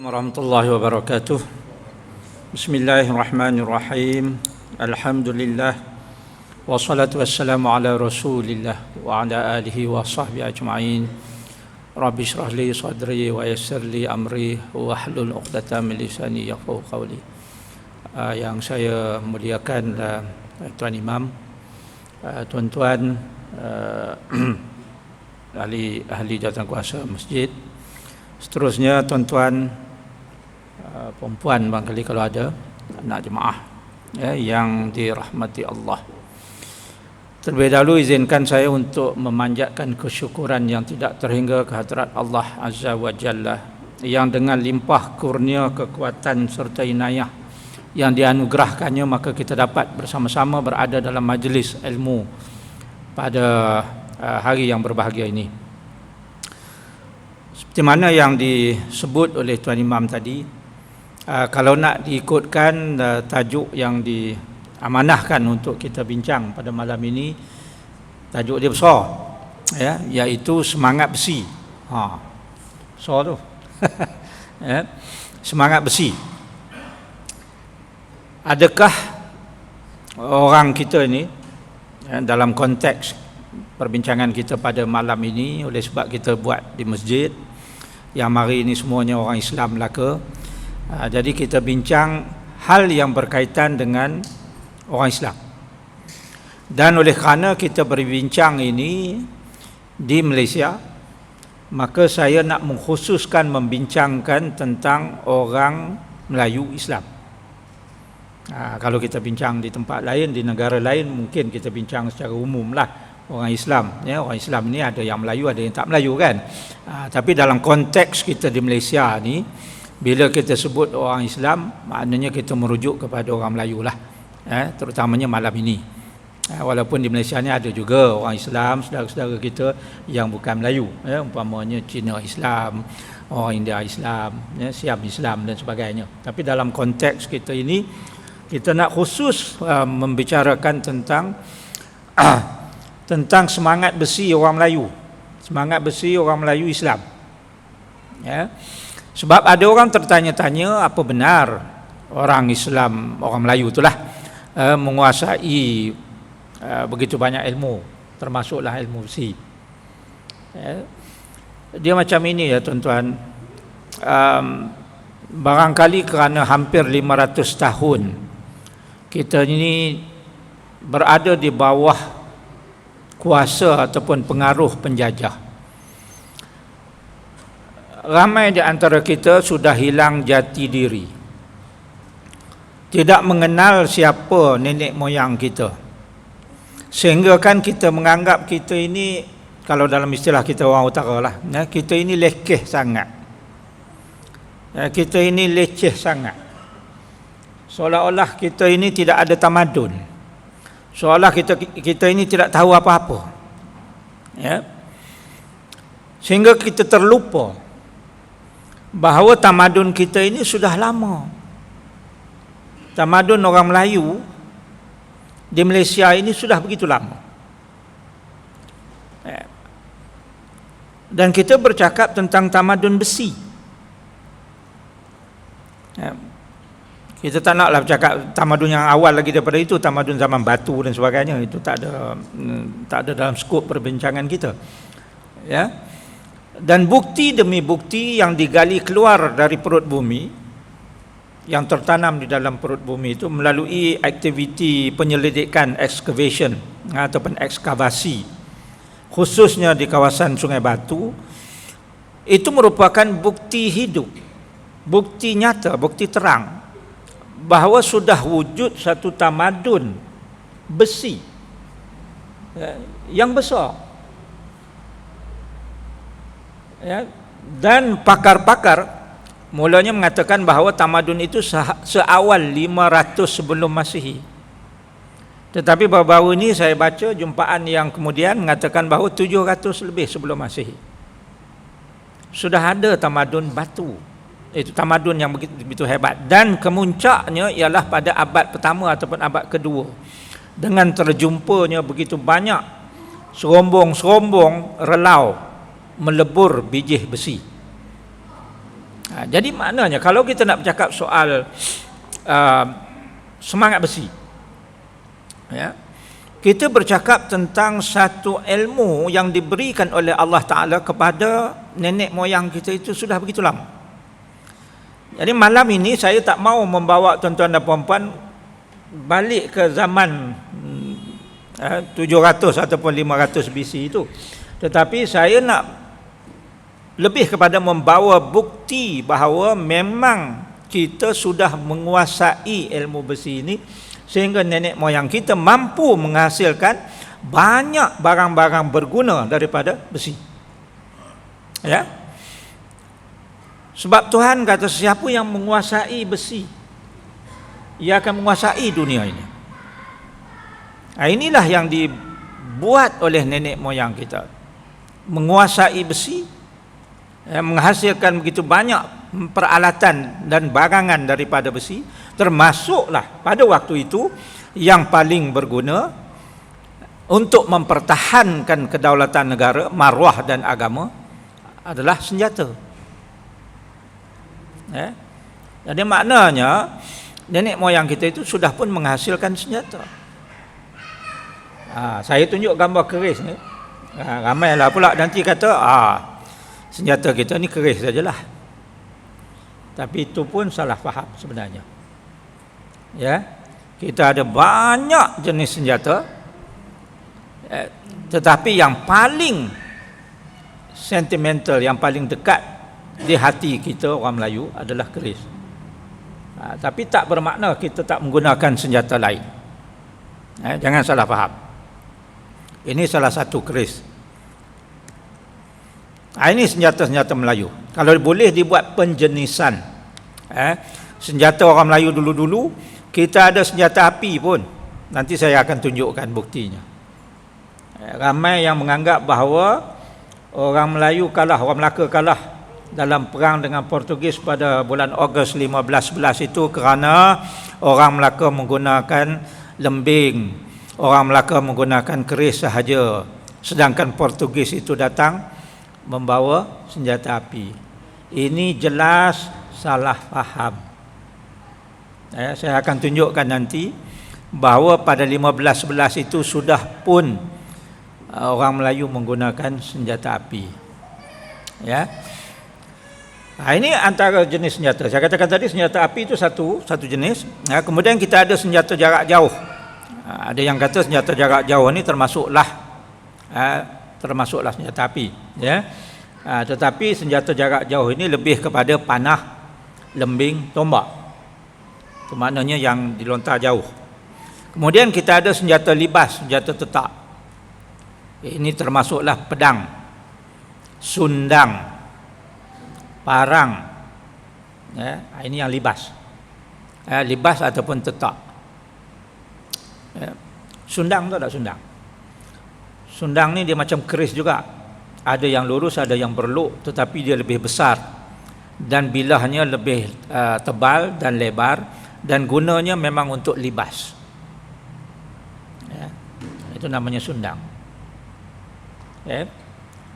Warahmatullahi wabarakatuh. Bismillahirrahmanirrahim. Alhamdulillah. Wassalatu wassalamu ala Rasulillah wa ala alihi wa sahbihi ajma'in. Rabbi shrah li sadri wa yassir li amri wa hlul 'uqdatam min lisani yafqahu qawli. Yang saya muliakan Tuan Imam, tuan-tuan ahli jawatankuasa masjid, seterusnya tuan-tuan perempuan barangkali kalau ada anak jemaah yang dirahmati Allah. Terlebih dahulu izinkan saya untuk memanjatkan kesyukuran yang tidak terhingga ke hadirat Allah Azza wa Jalla, yang dengan limpah kurnia kekuatan serta inayah yang dianugerahkannya, maka kita dapat bersama-sama berada dalam majlis ilmu pada hari yang berbahagia ini. Seperti mana yang disebut oleh Tuan Imam tadi, kalau nak diikutkan tajuk yang diamanahkan untuk kita bincang pada malam ini, tajuk dia besar, iaitu semangat besi. Besar tu. Semangat besi. Adakah orang kita ini, dalam konteks perbincangan kita pada malam ini, oleh sebab kita buat di masjid yang mari ini semuanya orang Islam belaka, jadi kita bincang hal yang berkaitan dengan orang Islam. Dan oleh kerana kita berbincang ini di Malaysia, maka saya nak mengkhususkan membincangkan tentang orang Melayu Islam. Kalau kita bincang di tempat lain, di negara lain, mungkin kita bincang secara umum lah orang Islam. Orang Islam ni ada yang Melayu, ada yang tak Melayu kan. Tapi dalam konteks kita di Malaysia ni, bila kita sebut orang Islam, maknanya kita merujuk kepada orang Melayu lah, terutamanya malam ini. Walaupun di Malaysia ni ada juga orang Islam, saudara-saudara kita yang bukan Melayu, umpamanya Cina Islam, orang India Islam, Siam Islam dan sebagainya. Tapi dalam konteks kita ini, kita nak khusus membicarakan tentang semangat besi orang Melayu, semangat besi orang Melayu Islam. Sebab ada orang tertanya-tanya, apa benar orang Islam, orang Melayu itulah menguasai begitu banyak ilmu, termasuklah ilmu besi. Dia macam ini ya tuan-tuan, barangkali kerana hampir 500 tahun kita ini berada di bawah kuasa ataupun pengaruh penjajah, ramai di antara kita sudah hilang jati diri, tidak mengenal siapa nenek moyang kita, sehingga kan kita menganggap kita ini, kalau dalam istilah kita orang utara lah, kita ini lekeh sangat, kita ini leceh sangat, seolah-olah kita ini tidak ada tamadun, seolah kita ini tidak tahu apa-apa, sehingga kita terlupa bahawa tamadun kita ini sudah lama. Tamadun orang Melayu di Malaysia ini sudah begitu lama. Dan kita bercakap tentang tamadun besi. Kita tak naklah bercakap tamadun yang awal lagi daripada itu, tamadun zaman batu dan sebagainya. Itu tak ada dalam skop perbincangan kita. Dan bukti demi bukti yang digali keluar dari perut bumi, yang tertanam di dalam perut bumi itu melalui aktiviti penyelidikan, excavation ataupun ekskavasi, khususnya di kawasan Sungai Batu, itu merupakan bukti hidup, bukti nyata, bukti terang bahawa sudah wujud satu tamadun besi yang besar. Dan pakar-pakar mulanya mengatakan bahawa tamadun itu seawal 500 sebelum Masihi. Tetapi baru-baru ini saya baca jumpaan yang kemudian mengatakan bahawa 700 lebih sebelum Masihi sudah ada tamadun batu. Itu tamadun yang begitu hebat, dan kemuncaknya ialah pada abad pertama ataupun abad kedua, dengan terjumpanya begitu banyak serombong-serombong relau melebur bijih besi. Jadi maknanya kalau kita nak bercakap soal semangat besi, ya, kita bercakap tentang satu ilmu yang diberikan oleh Allah Ta'ala kepada nenek moyang kita itu sudah begitu lama. Jadi malam ini saya tak mau membawa tuan-tuan dan puan-puan balik ke zaman 700 ataupun 500 BC itu. Tetapi saya nak lebih kepada membawa bukti bahawa memang kita sudah menguasai ilmu besi ini, sehingga nenek moyang kita mampu menghasilkan banyak barang-barang berguna daripada besi. Ya. Sebab Tuhan kata siapa yang menguasai besi, ia akan menguasai dunia ini. Inilah yang dibuat oleh nenek moyang kita. Menguasai besi, menghasilkan begitu banyak peralatan dan barangan daripada besi, termasuklah pada waktu itu yang paling berguna untuk mempertahankan kedaulatan negara, maruah dan agama adalah senjata. Jadi maknanya nenek moyang kita itu sudah pun menghasilkan senjata. Saya tunjuk gambar keris ni. Ramailah pula nanti kata senjata kita ni keris sajalah. Tapi itu pun salah faham sebenarnya. Ya, kita ada banyak jenis senjata, tetapi yang paling sentimental, yang paling dekat di hati kita orang Melayu adalah keris. Tapi tak bermakna kita tak menggunakan senjata lain. Jangan salah faham. Ini salah satu keris. Ini senjata-senjata Melayu. Kalau boleh dibuat penjenisan, senjata orang Melayu dulu-dulu, kita ada senjata api pun. Nanti saya akan tunjukkan buktinya. Ramai yang menganggap bahawa orang Melayu kalah, orang Melaka kalah dalam perang dengan Portugis pada bulan Ogos 1511 itu kerana orang Melaka menggunakan lembing, orang Melaka menggunakan keris sahaja, sedangkan Portugis itu datang membawa senjata api. Ini jelas salah faham. Saya akan tunjukkan nanti bahawa pada 1511 itu sudah pun orang Melayu menggunakan senjata api. Ya. Ini antara jenis senjata. Saya katakan tadi senjata api itu satu jenis. Kemudian kita ada senjata jarak jauh. Ada yang kata senjata jarak jauh ini termasuklah senjata api, ya. Tetapi senjata jarak jauh ini lebih kepada panah, lembing, tombak. Itu maknanya yang dilontar jauh. Kemudian kita ada senjata libas, senjata tetap. Ini termasuklah pedang, sundang, parang. Ya, ini yang libas. Libas ataupun tetap. Ya. Sundang tu tak sundang? Sundang ni dia macam keris juga. Ada yang lurus, ada yang berluk, tetapi dia lebih besar dan bilahnya lebih tebal dan lebar, dan gunanya memang untuk libas. Ya. Itu namanya sundang. Ya.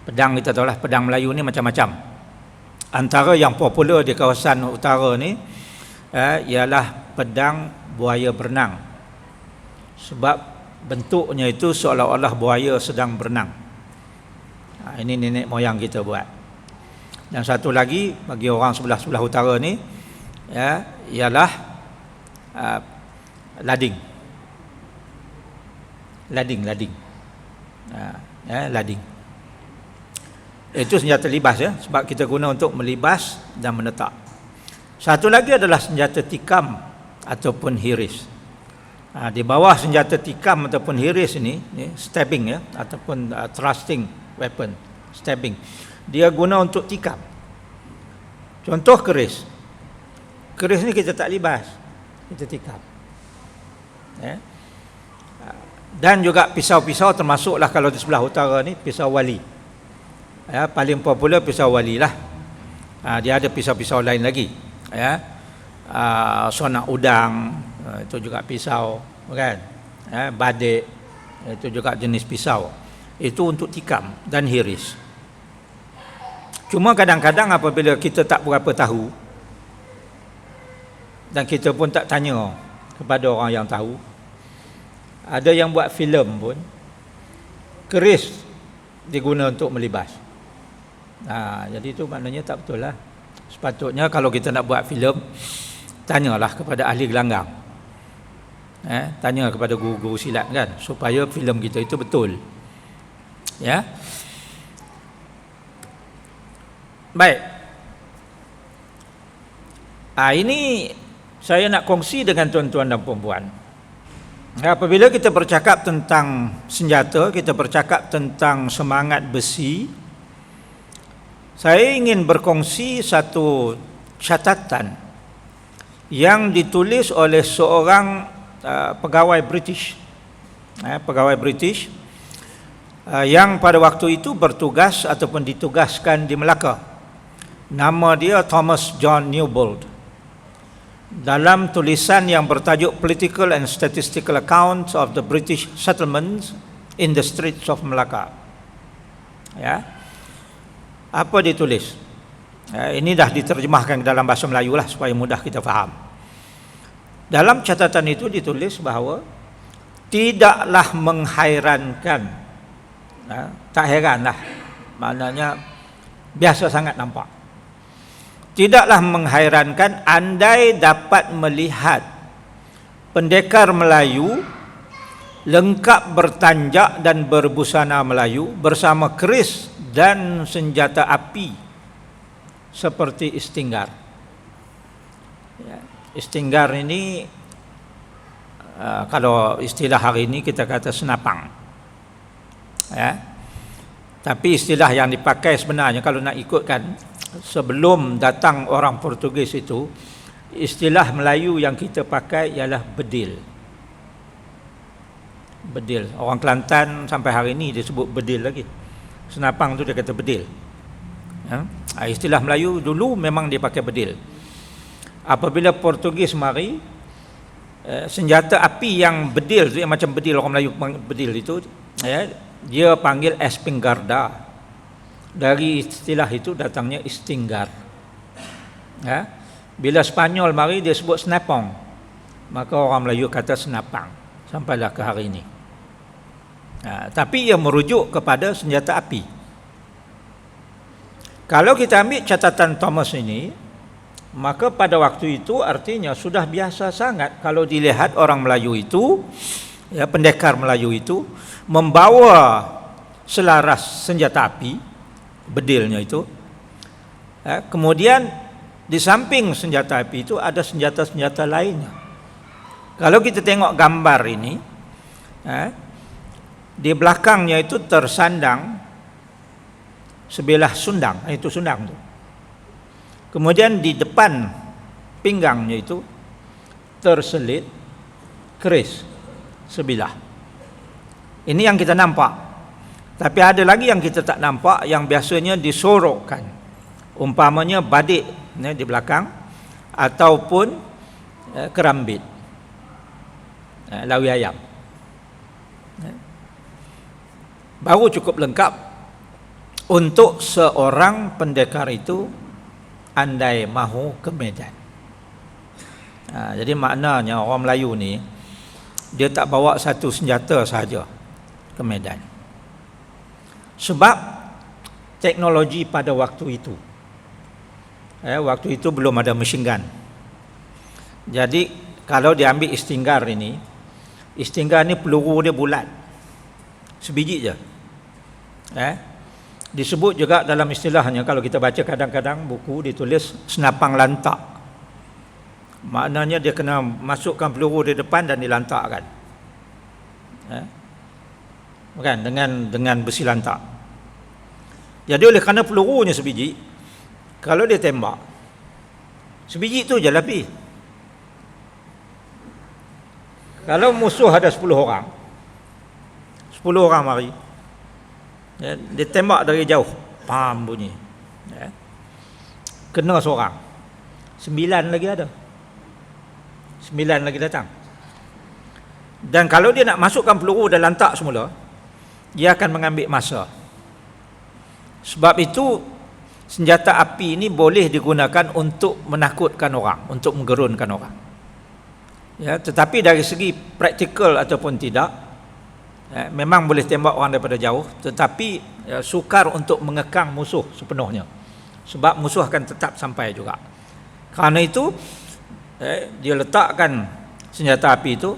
Pedang kita tahulah, pedang Melayu ni macam-macam. Antara yang popular di kawasan utara ni ialah pedang buaya berenang. Sebab bentuknya itu seolah-olah buaya sedang berenang. Ini nenek moyang kita buat. Dan satu lagi bagi orang sebelah utara ni, ialah lading. Lading. Lading. Itu senjata libas, ya, sebab kita guna untuk melibas dan menetak. Satu lagi adalah senjata tikam ataupun hiris. Di bawah senjata tikam ataupun hiris ini, stabbing, ya, ataupun thrusting weapon, stabbing. Dia guna untuk tikam. Contoh keris. Keris ni kita tak libas, kita tikam. Ya. Dan juga pisau-pisau termasuklah kalau di sebelah utara ni pisau wali. Ya, paling popular pisau wali lah. Dia ada pisau-pisau lain lagi. Ya. Sonak udang, itu juga pisau, kan? Badik, itu juga jenis pisau. Itu untuk tikam dan hiris. Cuma kadang-kadang apabila kita tak berapa tahu dan kita pun tak tanya kepada orang yang tahu, ada yang buat filem pun keris diguna untuk melibas. Jadi itu maknanya tak betul lah. Sepatutnya kalau kita nak buat filem, tanyalah kepada ahli gelanggang, tanya kepada guru-guru silat kan, supaya filem kita itu betul. Ya. Baik. Ini saya nak kongsi dengan tuan-tuan dan puan-puan. Apabila kita bercakap tentang senjata, kita bercakap tentang semangat besi, saya ingin berkongsi satu catatan yang ditulis oleh seorang pegawai British, yang pada waktu itu bertugas ataupun ditugaskan di Melaka. Nama dia Thomas John Newbold. Dalam tulisan yang bertajuk Political and Statistical Accounts of the British Settlements in the Straits of Malacca. Ya. Apa ditulis? Ini dah diterjemahkan ke dalam bahasa Melayu lah supaya mudah kita faham. Dalam catatan itu ditulis bahawa tidaklah menghairankan, tak heranlah, maknanya biasa sangat nampak. Tidaklah menghairankan andai dapat melihat pendekar Melayu lengkap bertanjak dan berbusana Melayu bersama keris dan senjata api seperti istinggar. Istinggar ini kalau istilah hari ini kita kata senapang. Tapi istilah yang dipakai sebenarnya kalau nak ikutkan, sebelum datang orang Portugis itu, istilah Melayu yang kita pakai ialah bedil. Bedil. Orang Kelantan sampai hari ini dia sebut bedil lagi. Senapang tu dia kata bedil. Istilah Melayu dulu memang dia pakai bedil. Apabila Portugis mari, senjata api yang bedil tu, yang macam bedil orang Melayu bedil itu, dia panggil espingarda. Dari istilah itu datangnya istinggar. Bila Spanyol mari dia sebut senapang, maka orang Melayu kata senapang sampailah ke hari ini. Tapi ia merujuk kepada senjata api. Kalau kita ambil catatan Thomas ini, maka pada waktu itu artinya sudah biasa sangat kalau dilihat orang Melayu itu, pendekar Melayu itu membawa selaras senjata api, bedilnya itu. Kemudian di samping senjata api itu ada senjata-senjata lainnya. Kalau kita tengok gambar ini, di belakangnya itu tersandang sebilah sundang, itu sundang tu. Kemudian di depan pinggangnya itu terselit keris sebilah. Ini yang kita nampak. Tapi ada lagi yang kita tak nampak, yang biasanya disorokkan. Umpamanya badik di belakang ataupun kerambit, lawi ayam. Baru cukup lengkap untuk seorang pendekar itu andai mahu ke medan. Jadi maknanya orang Melayu ni dia tak bawa satu senjata sahaja ke medan. Sebab teknologi pada waktu itu, waktu itu belum ada machine gun. Jadi kalau diambil istinggar ini peluru dia bulat, sebiji je. Disebut juga dalam istilahnya, kalau kita baca kadang-kadang buku ditulis senapang lantak. Maknanya dia kena masukkan peluru di depan dan dilantakkan. Bukan dengan besi lantak. Jadi oleh kerana pelurunya sebiji, kalau dia tembak, sebiji tu je api. Kalau musuh ada 10 orang, 10 orang mari, dia tembak dari jauh, pam bunyi, kena seorang, 9 lagi ada, 9 lagi datang. Dan kalau dia nak masukkan peluru dan lantak semula, dia akan mengambil masa. Sebab itu senjata api ini boleh digunakan untuk menakutkan orang, untuk menggerunkan orang. Ya, tetapi dari segi praktikal ataupun tidak, memang boleh tembak orang daripada jauh, tetapi sukar untuk mengekang musuh sepenuhnya. Sebab musuh akan tetap sampai juga. Kerana itu, dia letakkan senjata api itu,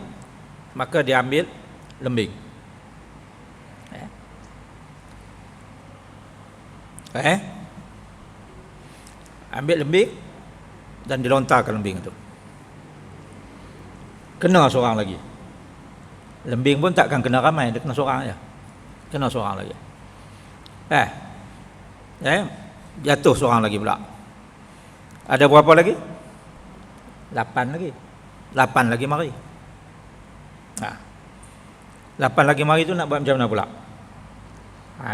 maka dia ambil lembing. Ambil lembing dan dilontarkan lembing itu. Kena seorang lagi. Lembing pun takkan kena ramai, dia kena seorang aja. Kena seorang lagi. Jatuh seorang lagi pula. Ada berapa lagi? 8 lagi. 8 lagi mari. 8 lagi mari itu nak buat macam mana pula?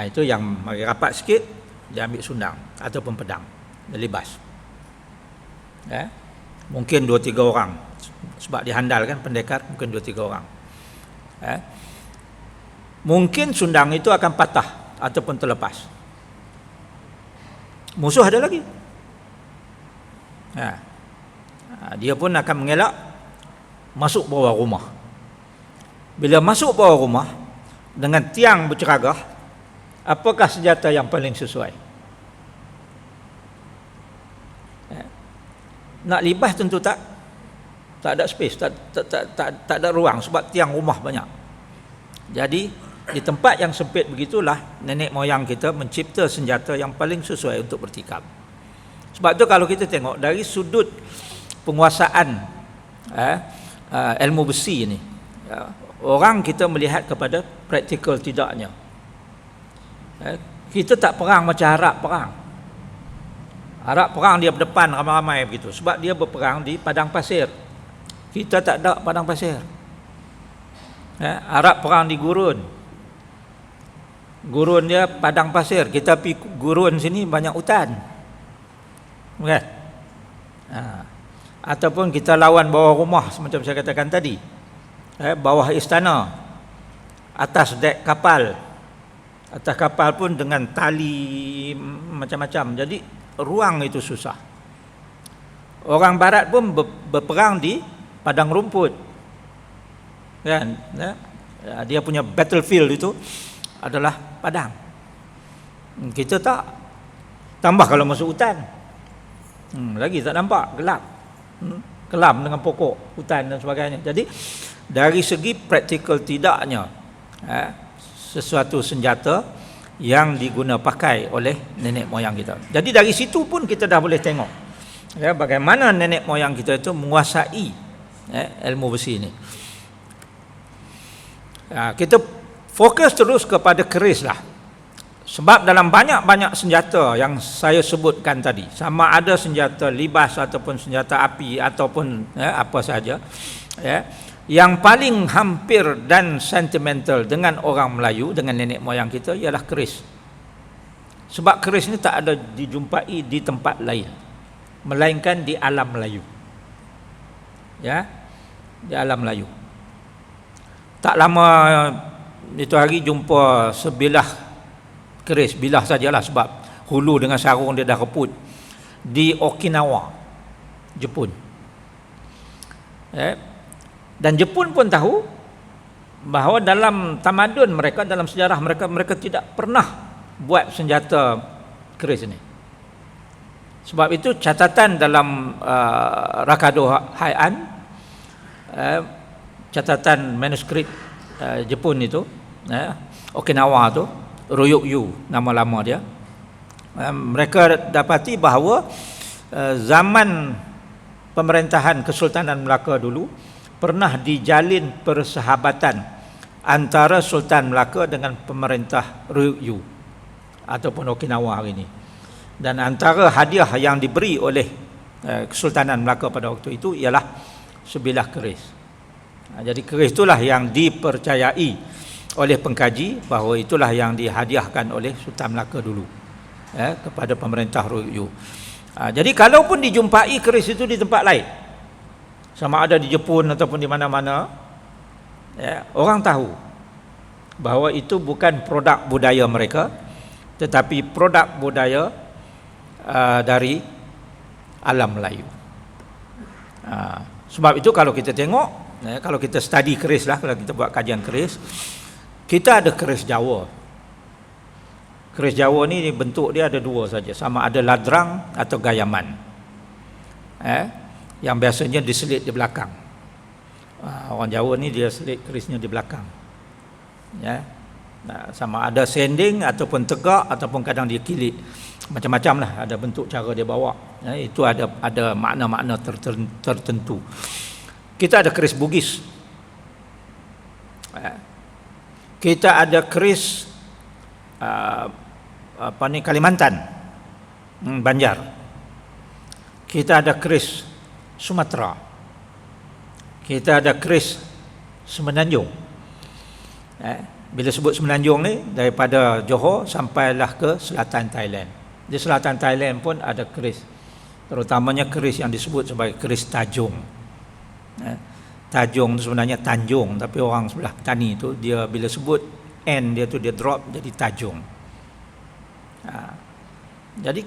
Itu yang mari rapat sikit, dia ambil sundang ataupun pedang, dia libas. Mungkin 2-3 orang. Sebab dihandalkan pendekar, mungkin 2-3 orang. Mungkin sundang itu akan patah ataupun terlepas. Musuh ada lagi. Dia pun akan mengelak masuk bawah rumah. Bila masuk bawah rumah dengan tiang berceragah, apakah senjata yang paling sesuai? Nak libas tentu tak ada space, tak ada ruang sebab tiang rumah banyak. Jadi di tempat yang sempit begitulah nenek moyang kita mencipta senjata yang paling sesuai untuk bertikam. Sebab tu kalau kita tengok dari sudut penguasaan ilmu besi ini, orang kita melihat kepada praktikal tidaknya. Kita tak perang macam Arab perang. Arab perang dia berdepan ramai-ramai begitu sebab dia berperang di padang pasir. Kita tak ada padang pasir. Arab perang di gurun. Gurun dia padang pasir. Kita pergi gurun sini banyak hutan. Kan? Ataupun kita lawan bawah rumah semacam saya katakan tadi. Bawah istana. Atas dek kapal. Atas kapal pun dengan tali macam-macam. Jadi ruang itu susah. Orang barat pun berperang di padang rumput. Kan? Dia punya battlefield itu adalah padang. Kita tak. Tambah kalau masuk hutan. Lagi tak nampak, gelap. Kelam dengan pokok, hutan dan sebagainya. Jadi dari segi praktikal tidaknya sesuatu senjata yang diguna pakai oleh nenek moyang kita. Jadi dari situ pun kita dah boleh tengok bagaimana nenek moyang kita itu menguasai ilmu besi ini. Kita fokus terus kepada keris lah. Sebab dalam banyak-banyak senjata yang saya sebutkan tadi, sama ada senjata libas ataupun senjata api ataupun apa saja, yang paling hampir dan sentimental dengan orang Melayu, dengan nenek moyang kita ialah keris. Sebab keris ini tak ada dijumpai di tempat lain, melainkan di alam Melayu. Di alam Melayu. Tak lama itu hari jumpa sebilah keris, bilah sajalah sebab hulu dengan sarung dia dah reput, di Okinawa, Jepun. Dan Jepun pun tahu bahawa dalam tamadun mereka, dalam sejarah mereka, mereka tidak pernah buat senjata keris ini. Sebab itu catatan dalam Rakado Heian, catatan manuskrip Jepun itu, Okinawa tu, Ryukyu nama lama dia, mereka dapati bahawa zaman pemerintahan Kesultanan Melaka dulu pernah dijalin persahabatan antara Sultan Melaka dengan pemerintah Ryukyu ataupun Okinawa hari ini. Dan antara hadiah yang diberi oleh Kesultanan Melaka pada waktu itu ialah sebilah keris. Jadi keris itulah yang dipercayai oleh pengkaji bahawa itulah yang dihadiahkan oleh Sultan Melaka dulu kepada pemerintah Ryukyu. Jadi kalaupun dijumpai keris itu di tempat lain, sama ada di Jepun ataupun di mana-mana, orang tahu bahawa itu bukan produk budaya mereka, tetapi produk budaya dari alam Melayu. Sebab itu kalau kita tengok, kalau kita study keris lah, kalau kita buat kajian keris, kita ada keris Jawa. Keris Jawa ni bentuk dia ada dua saja, sama ada ladrang atau gayaman. Yang biasanya diselit di belakang. Orang Jawa ni dia selit kerisnya di belakang. Sama ada sending ataupun tegak ataupun kadang dia kilit. Macam-macam lah, ada bentuk cara dia bawa. Itu ada makna-makna tertentu. Kita ada keris Bugis. Kita ada keris Kalimantan, Banjar. Kita ada keris Sumatera. Kita ada keris Semenanjung. Bila sebut Semenanjung ni, daripada Johor sampailah ke selatan Thailand. Di selatan Thailand pun ada keris, terutamanya keris yang disebut sebagai keris Tajung. Tajung itu sebenarnya Tanjung, tapi orang sebelah petani tu dia bila sebut N dia tu dia drop jadi Tajung. Jadi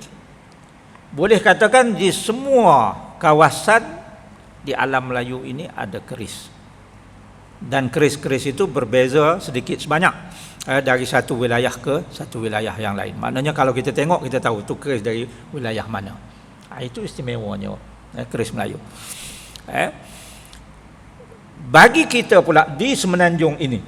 boleh katakan di semua kawasan di alam Melayu ini ada keris. Dan keris-keris itu berbeza sedikit sebanyak dari satu wilayah ke satu wilayah yang lain. Maknanya kalau kita tengok, kita tahu tu keris dari wilayah mana. Itu istimewanya keris Melayu. Bagi kita pula di Semenanjung ini,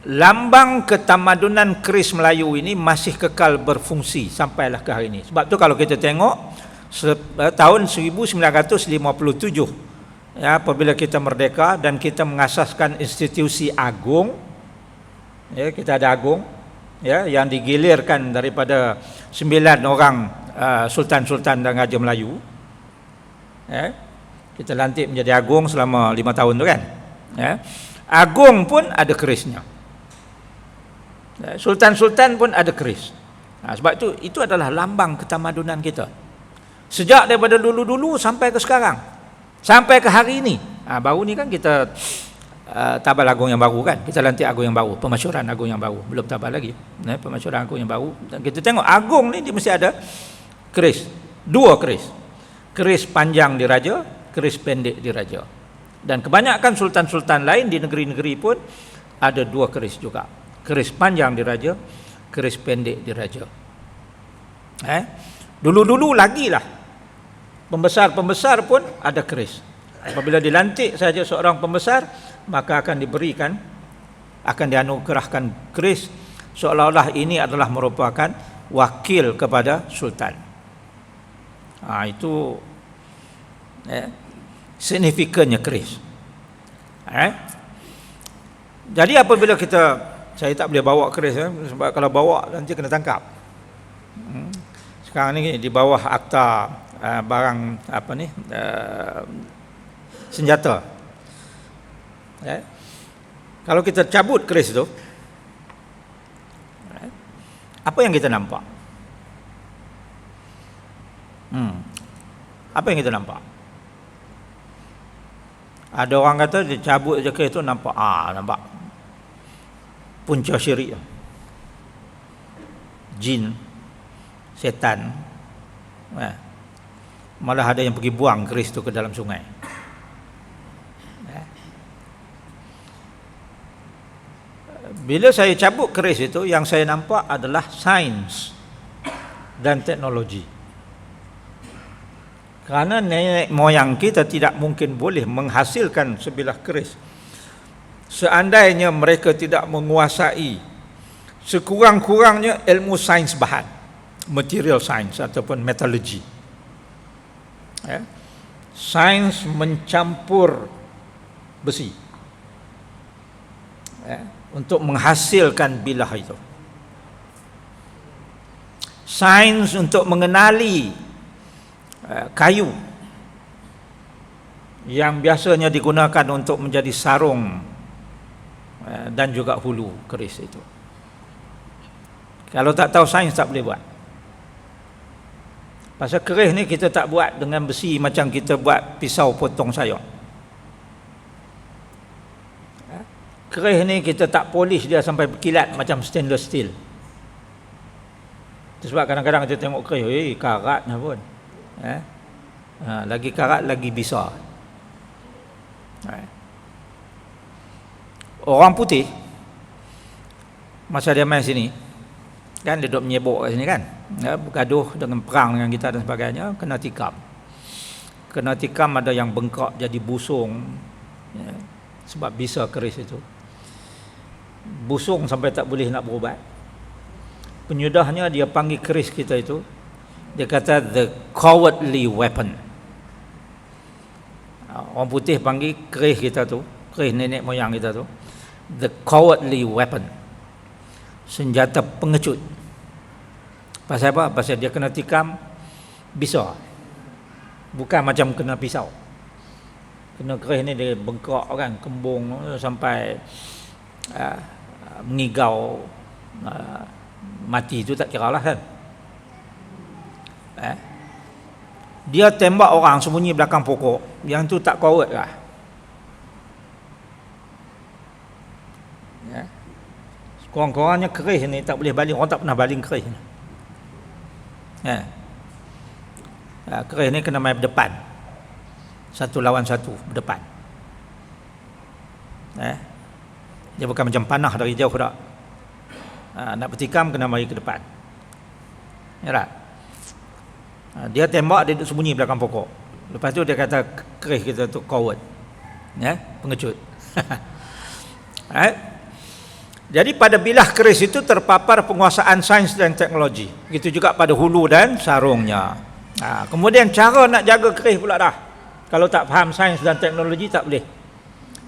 lambang ketamadunan keris Melayu ini masih kekal berfungsi sampailah ke hari ini. Sebab tu kalau kita tengok tahun 1957, apabila kita merdeka dan kita mengasaskan institusi agung, kita ada agung, yang digilirkan daripada 9 orang sultan-sultan dan raja Melayu. Kita lantik menjadi agung selama 5 tahun tu kan. Agung pun ada kerisnya. Sultan-sultan pun ada keris. Sebab itu adalah lambang ketamadunan kita. Sejak daripada dulu-dulu sampai ke sekarang, sampai ke hari ini. Baru ni kan kita tabal agung yang baru kan. Kita lantik agung yang baru, pemasyuran agung yang baru. Belum tabal lagi. Pemasyuran agung yang baru. Dan kita tengok agung ni dia mesti ada keris. 2 keris. Keris panjang diraja, keris pendek diraja. Dan kebanyakan sultan-sultan lain di negeri-negeri pun ada 2 keris juga. Keris panjang diraja, keris pendek diraja. Dulu-dulu lagi lah, pembesar-pembesar pun ada keris. Apabila dilantik saja seorang pembesar, maka akan diberikan, akan dianugerahkan keris, seolah-olah ini adalah merupakan wakil kepada sultan. Itu signifikannya keris. Jadi apabila saya tak boleh bawa keris, sebab kalau bawa nanti kena tangkap. Sekarang ni di bawah akta barang senjata. Kalau kita cabut keris itu, apa yang kita nampak? Apa yang kita nampak? Ada orang kata dia cabut je keris itu nampak punca syirik, jin, setan. Malah ada yang pergi buang keris itu ke dalam sungai. Bila saya cabut keris itu, yang saya nampak adalah sains dan teknologi. Kerana nenek moyang kita tidak mungkin boleh menghasilkan sebilah keris seandainya mereka tidak menguasai sekurang-kurangnya ilmu sains bahan, material science ataupun metallurgy. Sains mencampur besi untuk menghasilkan bilah itu. Sains untuk mengenali kayu yang biasanya digunakan untuk menjadi sarung dan juga hulu keris itu. Kalau tak tahu sains tak boleh buat. Pasal keris ni kita tak buat dengan besi macam kita buat pisau potong sayur. Keris ni kita tak polish dia sampai berkilat macam stainless steel. Sebab kadang-kadang kita tengok keris, karatnya pun. Lagi karat lagi bisa. Orang putih masa dia main sini kan, dia duduk menyebuk kat sini kan, bergaduh dengan perang dengan kita dan sebagainya, kena tikam ada yang bengkak jadi busung, sebab bisa keris itu busung sampai tak boleh nak berubat. Penyudahnya dia panggil keris kita itu, dia kata the cowardly weapon. Orang putih panggil keris kita tu, keris nenek moyang kita tu, the cowardly weapon, senjata pengecut. Pasal apa? Pasal dia kena tikam bisa, bukan macam kena pisau. Kena keris ni dia bengkak kan, kembung sampai mengigau, mati tu tak kira lah kan. Dia tembak orang sembunyi belakang pokok, yang tu tak coward lah. Korang-korangnya keris ni tak boleh baling, orang tak pernah baling keris ni. Keris ni kena main berdepan, satu lawan satu berdepan. Dia bukan macam panah dari jauh tak. Nak bertikam kena mari ke depan. Ya tak? Dia tembak, dia duduk sembunyi belakang pokok. Lepas tu dia kata keris kita tu coward, pengecut. Jadi pada bilah keris itu terpapar penguasaan sains dan teknologi. Begitu juga pada hulu dan sarungnya. Kemudian cara nak jaga keris pula dah. Kalau tak faham sains dan teknologi tak boleh.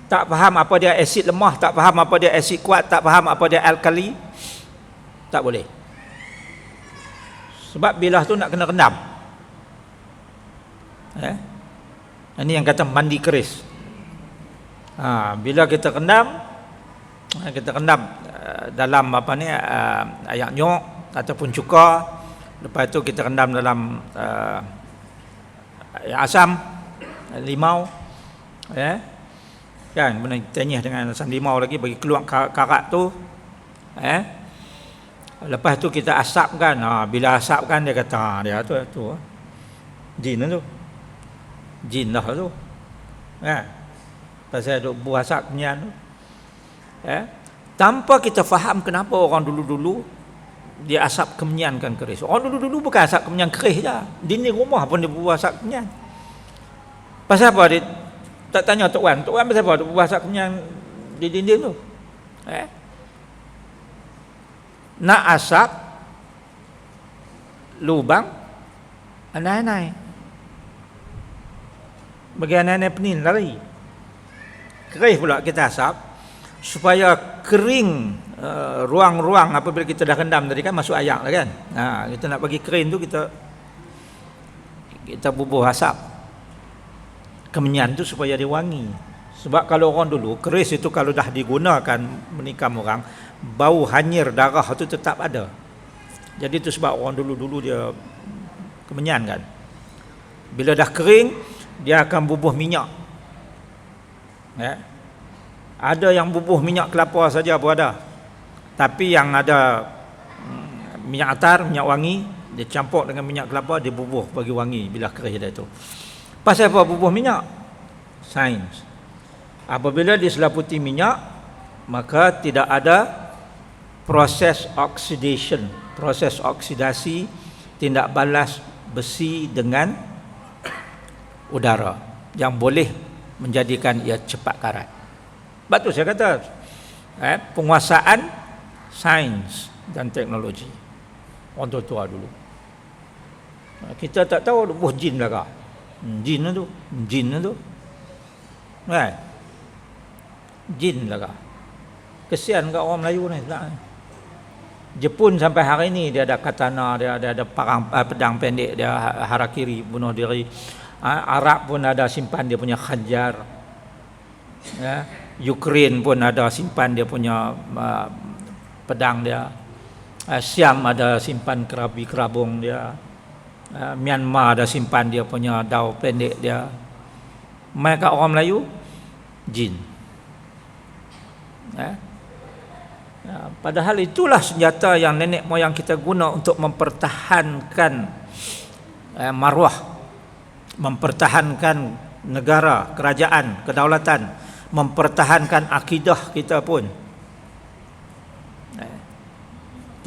Tak faham apa dia asid lemah, tak faham apa dia asid kuat, tak faham apa dia alkali, tak boleh. Sebab bilah tu nak kena rendam. Ini yang kata mandi keris. Bila kita rendam dalam apa ni, ayak nyok ataupun cuka. Lepas tu kita rendam dalam ayak asam, limau, kan, kemudian tenyih dengan asam limau lagi bagi keluar karat tu. Lepas tu kita asapkan. Bila asapkan dia kata dia tu jin tu. Jin lah tu. Pasal duk buah asap kenyan tu. Tanpa kita faham kenapa orang dulu-dulu dia asap kemenyankan keris. Orang dulu-dulu bukan asap kemenyan keris je. Dinding rumah pun dia buah asap kemenyan. Pasal apa dia tak tanya Tok Wan? Tok Wan pasal apa dia buah asap kemenyan di dinding tu? Nak asap lubang anai-anai. Bagi anai-anai penin lari. Keris pula kita asap supaya kering ruang-ruang apabila kita dah rendam tadi kan, masuk ayak lah kan. Kita nak bagi kering tu kita bubuh asap kemenyan tu supaya dia wangi. Sebab kalau orang dulu keris itu kalau dah digunakan menikam orang, bau hanyir darah tu tetap ada. Jadi itu sebab orang dulu-dulu dia kemenyan kan. Bila dah kering dia akan bubuh minyak. Ada yang bubuh minyak kelapa saja pun ada. Tapi yang ada minyak atar, minyak wangi, dia campur dengan minyak kelapa, dia bubuh bagi wangi bila keris dia tu. Pasal apa bubuh minyak? Sains. Apabila diselaputi minyak, maka tidak ada proses oxidation, proses oksidasi, tindak balas besi dengan udara yang boleh menjadikan ia cepat karat. Sebab tu saya kata penguasaan sains dan teknologi orang tua dulu. Kita tak tahu buh jin belaka. Jin tu jin belaka. Kesian kat orang Melayu ni sebenarnya. Jepun sampai hari ni dia ada katana, dia ada pedang pendek, dia harakiri, bunuh diri. Arab pun ada simpan dia punya khanjar. Ukraine pun ada simpan dia punya pedang dia. Siam ada simpan kerabung dia. Myanmar ada simpan dia punya dau pendek dia. Mereka orang Melayu jin. Padahal itulah senjata yang nenek moyang kita guna untuk mempertahankan maruah, mempertahankan negara, kerajaan, kedaulatan, mempertahankan akidah kita pun.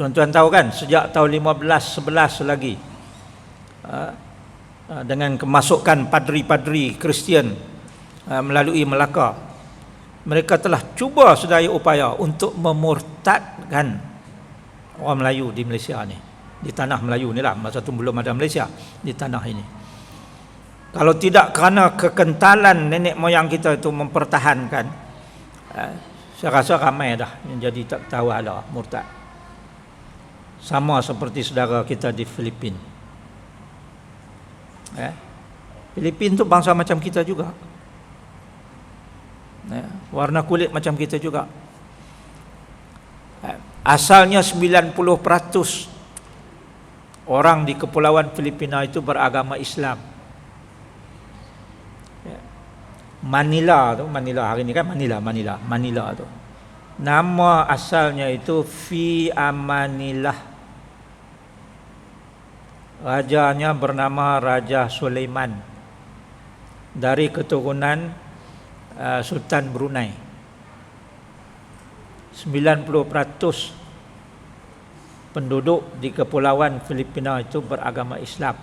Tuan-tuan tahu kan, sejak tahun 1511 lagi, dengan kemasukan padri-padri Kristian melalui Melaka, mereka telah cuba sedaya upaya untuk memurtadkan orang Melayu di Malaysia ni, di tanah Melayu ni lah, masa tu belum ada Malaysia, di tanah ini. Kalau tidak kerana kekentalan nenek moyang kita itu mempertahankan, saya rasa ramai dah yang jadi tak tahu ada murtad. Sama seperti saudara kita di Filipina. Filipina tu bangsa macam kita juga. Warna kulit macam kita juga. Asalnya 90% orang di kepulauan Filipina itu beragama Islam. Manila hari ni kan Manila tu. Nama asalnya itu Fi Amanillah. Rajanya bernama Raja Sulaiman, dari keturunan Sultan Brunei. 90% penduduk di kepulauan Filipina itu beragama Islam.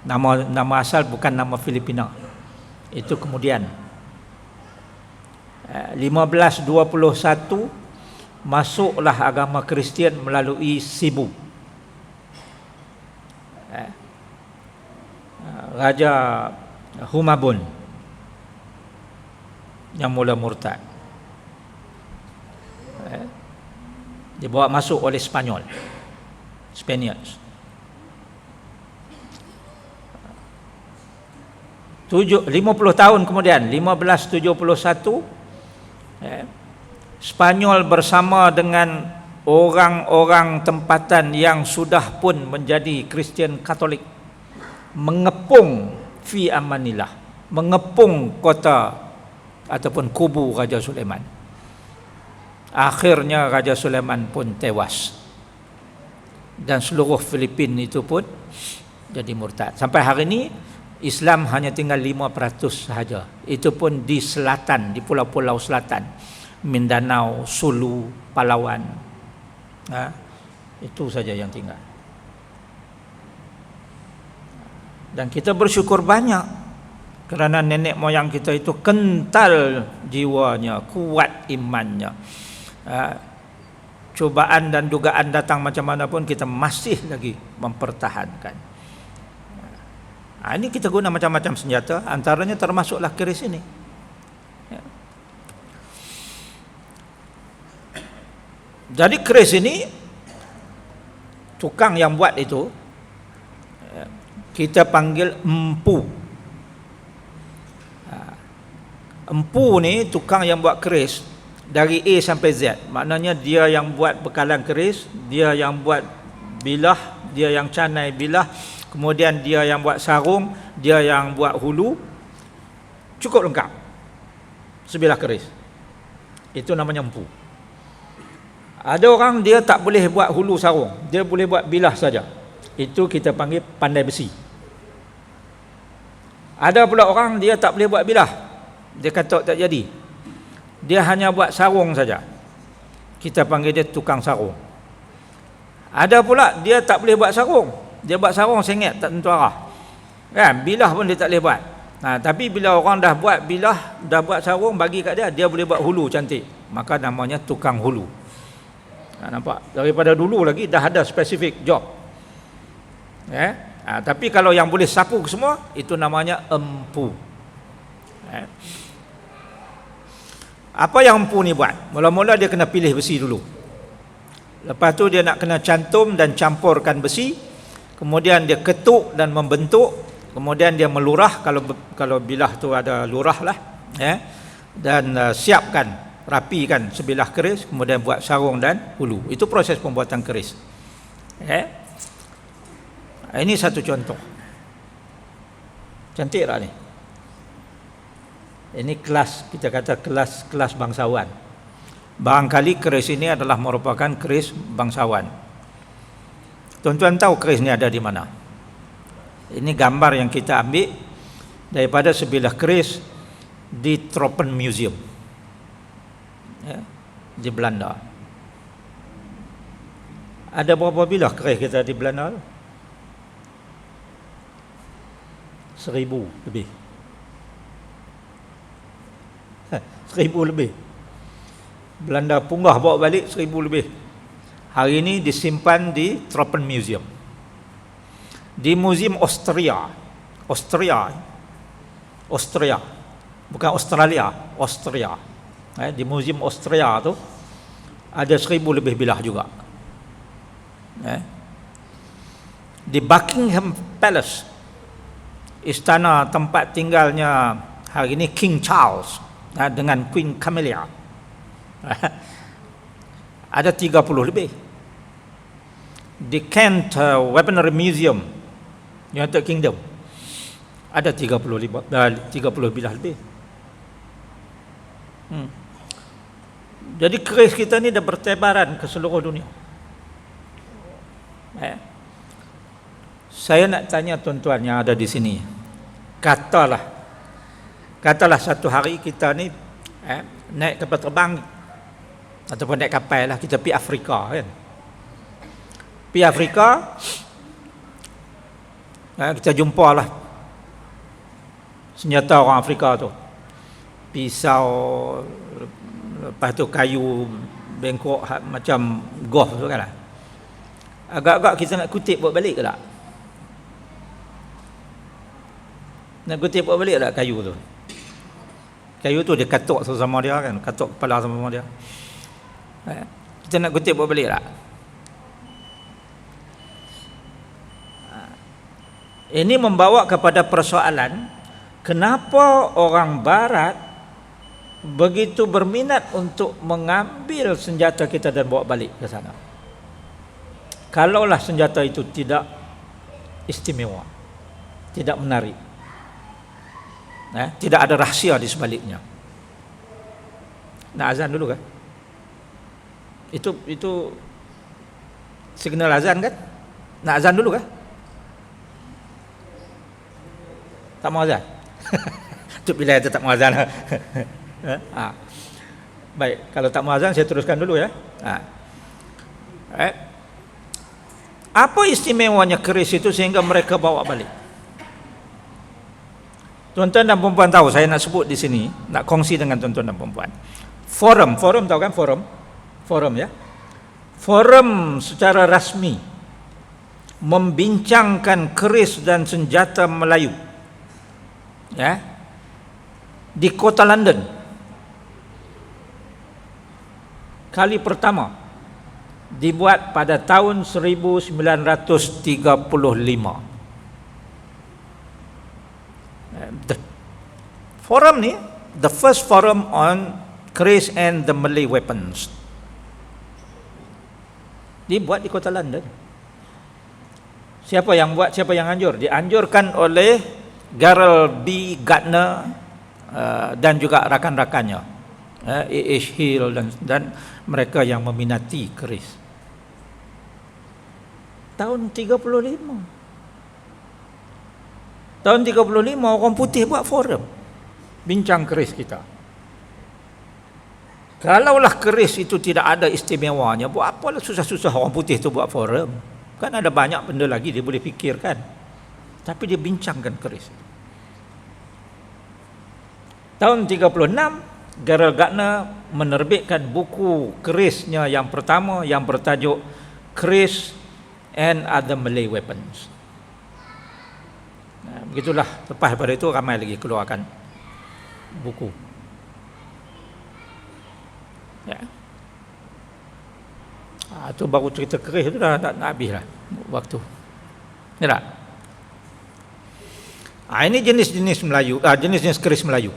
Nama asal bukan nama Filipina. Itu kemudian 1521 masuklah agama Kristian melalui Cebu. Raja Humabon yang mula murtad, dibawa masuk oleh Spaniards. 50 tahun kemudian, 1571, Spanyol bersama dengan orang-orang tempatan yang sudah pun menjadi Kristian Katolik mengepung Fi Amanillah, mengepung kota ataupun kubu Raja Sulaiman. Akhirnya Raja Sulaiman pun tewas dan seluruh Filipina itu pun jadi murtad. Sampai hari ini Islam hanya tinggal 5% sahaja. Itu pun di selatan, di pulau-pulau selatan, Mindanao, Sulu, Palawan. Itu saja yang tinggal. Dan kita bersyukur banyak kerana nenek moyang kita itu kental jiwanya, kuat imannya. Cubaan dan dugaan datang macam mana pun kita masih lagi mempertahankan. Ini kita guna macam-macam senjata, antaranya termasuklah keris ini. Jadi keris ini, tukang yang buat itu kita panggil empu. Empu ni tukang yang buat keris dari A sampai Z. Maknanya dia yang buat bekalan keris, dia yang buat bilah, dia yang canai bilah, kemudian dia yang buat sarung, dia yang buat hulu. Cukup lengkap sebilah keris. Itu namanya empu. Ada orang dia tak boleh buat hulu sarung, dia boleh buat bilah saja. Itu kita panggil pandai besi. Ada pula orang dia tak boleh buat bilah, dia kata tak jadi, dia hanya buat sarung saja. Kita panggil dia tukang sarung. Ada pula dia tak boleh buat sarung, dia buat sarung sengit tak tentu arah, kan? Bilah pun dia tak boleh buat. Tapi bila orang dah buat bilah, dah buat sarung, bagi kat dia, dia boleh buat hulu cantik, maka namanya tukang hulu. Nampak? Daripada dulu lagi dah ada spesifik job. Tapi kalau yang boleh sapu semua, itu namanya empu. Apa yang empu ni buat? Mula-mula dia kena pilih besi dulu. Lepas tu dia nak kena cantum dan campurkan besi. Kemudian dia ketuk dan membentuk. Kemudian dia melurah, kalau bilah tu ada lurah lah. Dan siapkan, rapikan sebilah keris, kemudian buat sarung dan hulu. Itu proses pembuatan keris. Ini satu contoh. Cantik tak ni? Ini kelas, kita kata kelas bangsawan. Barangkali keris ini adalah merupakan keris bangsawan. Tuan-tuan tahu keris ini ada di mana? Ini gambar yang kita ambil daripada sebilah keris di Tropen Museum, ya, di Belanda. Ada berapa bilah keris kita di Belanda? 1000 lebih. 1000 lebih. Belanda punggah bawa balik 1000 lebih. Hari ini disimpan di Tropen Museum. Di Museum Austria. Bukan Australia, Austria. Di Museum Austria tu ada 1000 lebih bilah juga. Di Buckingham Palace, istana tempat tinggalnya hari ini King Charles dengan Queen Camilla, ada 30 lebih. Di Kent Weaponry Museum, United Kingdom, ada 30 bilah lebih. Jadi keris kita ni dah bertebaran ke seluruh dunia. Saya nak tanya tuan-tuan yang ada di sini, katalah satu hari kita ni naik kapal terbang ataupun naik kapal lah, kita pergi Afrika kan. Pergi Afrika, kita jumpa lah senjata orang Afrika tu, pisau, lepas tu kayu bengkok macam golf tu kan lah. Agak-agak kita nak kutip buat balik ke tak? Nak kutip buat balik tak kayu tu? Kayu tu dia katuk sama dia kan, katuk kepala sama dia. Kita nak kutip buat balik tak? Ini membawa kepada persoalan, kenapa orang Barat begitu berminat untuk mengambil senjata kita dan bawa balik ke sana? Kalaulah senjata itu tidak istimewa, tidak menarik, tidak ada rahsia di sebaliknya. Nak azan dulu kan? Itu signal azan kan? Nak azan dulu kan? Tak mau azan? Itu bila itu tak mau azan. Baik, kalau tak mau azan saya teruskan dulu ya. Apa istimewanya keris itu sehingga mereka bawa balik? Tuan-tuan dan perempuan tahu, saya nak sebut di sini, nak kongsi dengan tuan-tuan dan perempuan. Forum tahu kan forum ya? Forum secara rasmi membincangkan keris dan senjata Melayu, ya, di kota London. Kali pertama dibuat pada tahun 1935. The forum ni, the first forum on keris and the Malay weapons, dibuat di kota London. Siapa yang buat, siapa yang anjur? Dianjurkan oleh Gerald B. Gardner dan juga rakan-rakannya, A.H. Hill dan mereka yang meminati keris. Tahun 35 orang putih buat forum bincang keris kita. Kalaulah keris itu tidak ada istimewanya, buat apalah susah-susah orang putih tu buat forum? Kan ada banyak benda lagi dia boleh fikirkan. Tapi dia bincangkan keris. Tahun 36 Gerald Gardner menerbitkan buku kerisnya yang pertama yang bertajuk Keris and Other Malay Weapons. Begitulah, lepas daripada itu ramai lagi keluarkan buku. Ya. Itu baru cerita keris itu dah nak habis lah waktu. Ya tak? Ini jenis-jenis Melayu, jenis-jenis keris Melayu.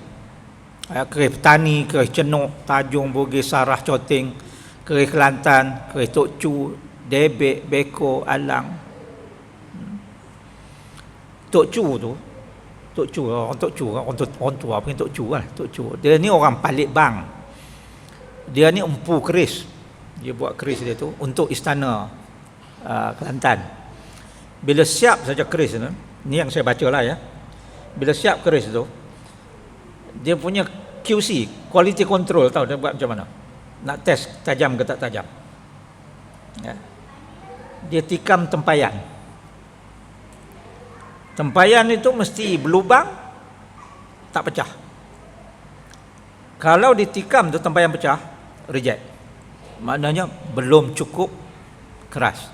Keris Petani, keris Cenok, Tajung, Bugis, Sarah, Coting, keris Kelantan, keris Tok Cu, Debek, Beko, Alang. Tok Cu tu, orang tua panggil Tok Cu lah. Tok Cu. Dia ni orang Palembang. Dia ni empu keris. Dia buat keris dia tu untuk istana Kelantan. Bila siap saja keris tu, ni yang saya baca lah ya. Bila siap keris tu, dia punya QC, quality control, tahu dia buat macam mana? Nak test tajam ke tak tajam. Ya. Dia tikam tempayan. Tempayan itu mesti berlubang, tak pecah. Kalau ditikam tu tempayan pecah, reject. Maknanya belum cukup keras,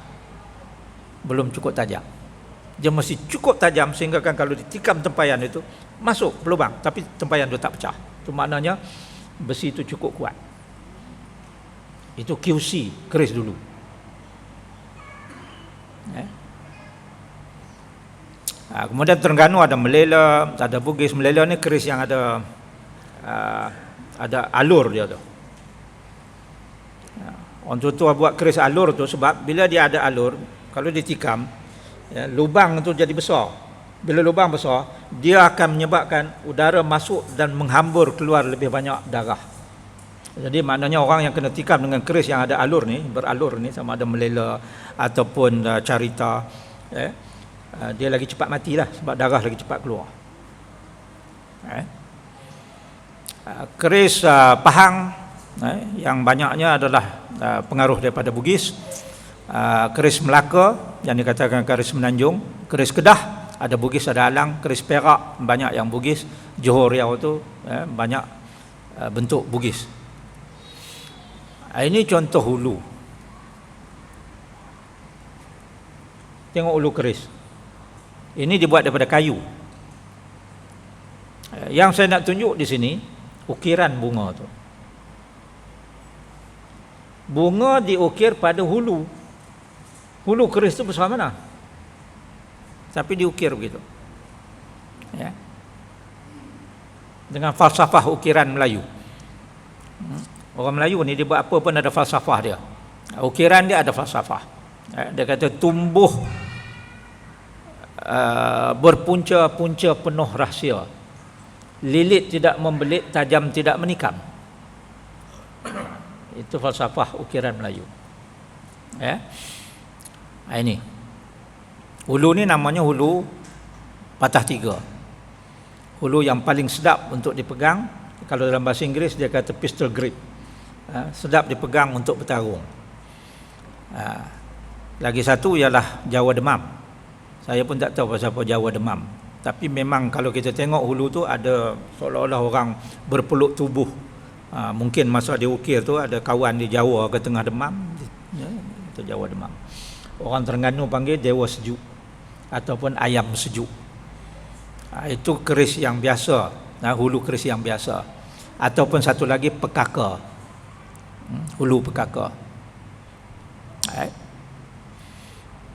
belum cukup tajam. Dia mesti cukup tajam sehingga kan kalau ditikam tempayan itu masuk berlubang, tapi tempayan itu tak pecah. Itu maknanya besi itu cukup kuat. Itu QC keris dulu. Kemudian Terengganu ada Melela, ada Bugis. Melela ni keris yang ada alur dia tu. Orang tua buat keris alur tu sebab bila dia ada alur, kalau ditikam, ya, lubang tu jadi besar. Bila lubang besar, dia akan menyebabkan udara masuk dan menghambur keluar lebih banyak darah. Jadi maknanya orang yang kena tikam dengan keris yang ada alur ni, beralur ni, sama ada Melela ataupun Carita, dia lagi cepat matilah sebab darah lagi cepat keluar. Keris Pahang yang banyaknya adalah pengaruh daripada Bugis. Keris Melaka yang dikatakan keris Menanjung. Keris Kedah ada Bugis, ada Alang. Keris Perak banyak yang Bugis. Johor Riau tu banyak bentuk Bugis. Ini contoh hulu. Tengok hulu keris. Ini dibuat daripada kayu. Yang saya nak tunjuk di sini ukiran bunga tu. Bunga diukir pada hulu. Hulu keris tu besar mana? Tapi diukir begitu. Ya. Dengan falsafah ukiran Melayu. Orang Melayu ni dia buat apa pun ada falsafah dia. Ukiran dia ada falsafah. Dia kata tumbuh berpunca-punca penuh rahsia. Lilit tidak membelit, tajam tidak menikam. Itu falsafah ukiran Melayu. Ya. Ini. Hulu ni namanya hulu patah tiga. Hulu yang paling sedap untuk dipegang. Kalau dalam bahasa Inggeris dia kata pistol grip. Sedap dipegang untuk bertarung. Lagi satu ialah Jawa Demam. Saya pun tak tahu pasal apa Jawa Demam. Tapi memang kalau kita tengok hulu tu ada seolah-olah orang berpeluk tubuh. Mungkin masa dia ukir tu ada kawan di Jawa ke tengah demam. Ya, itu Jawa Demam. Orang Terengganu panggil Dewa Sejuk ataupun Ayam Sejuk. Itu keris yang biasa. Hulu keris yang biasa. Ataupun satu lagi pekaka. Hulu pekaka.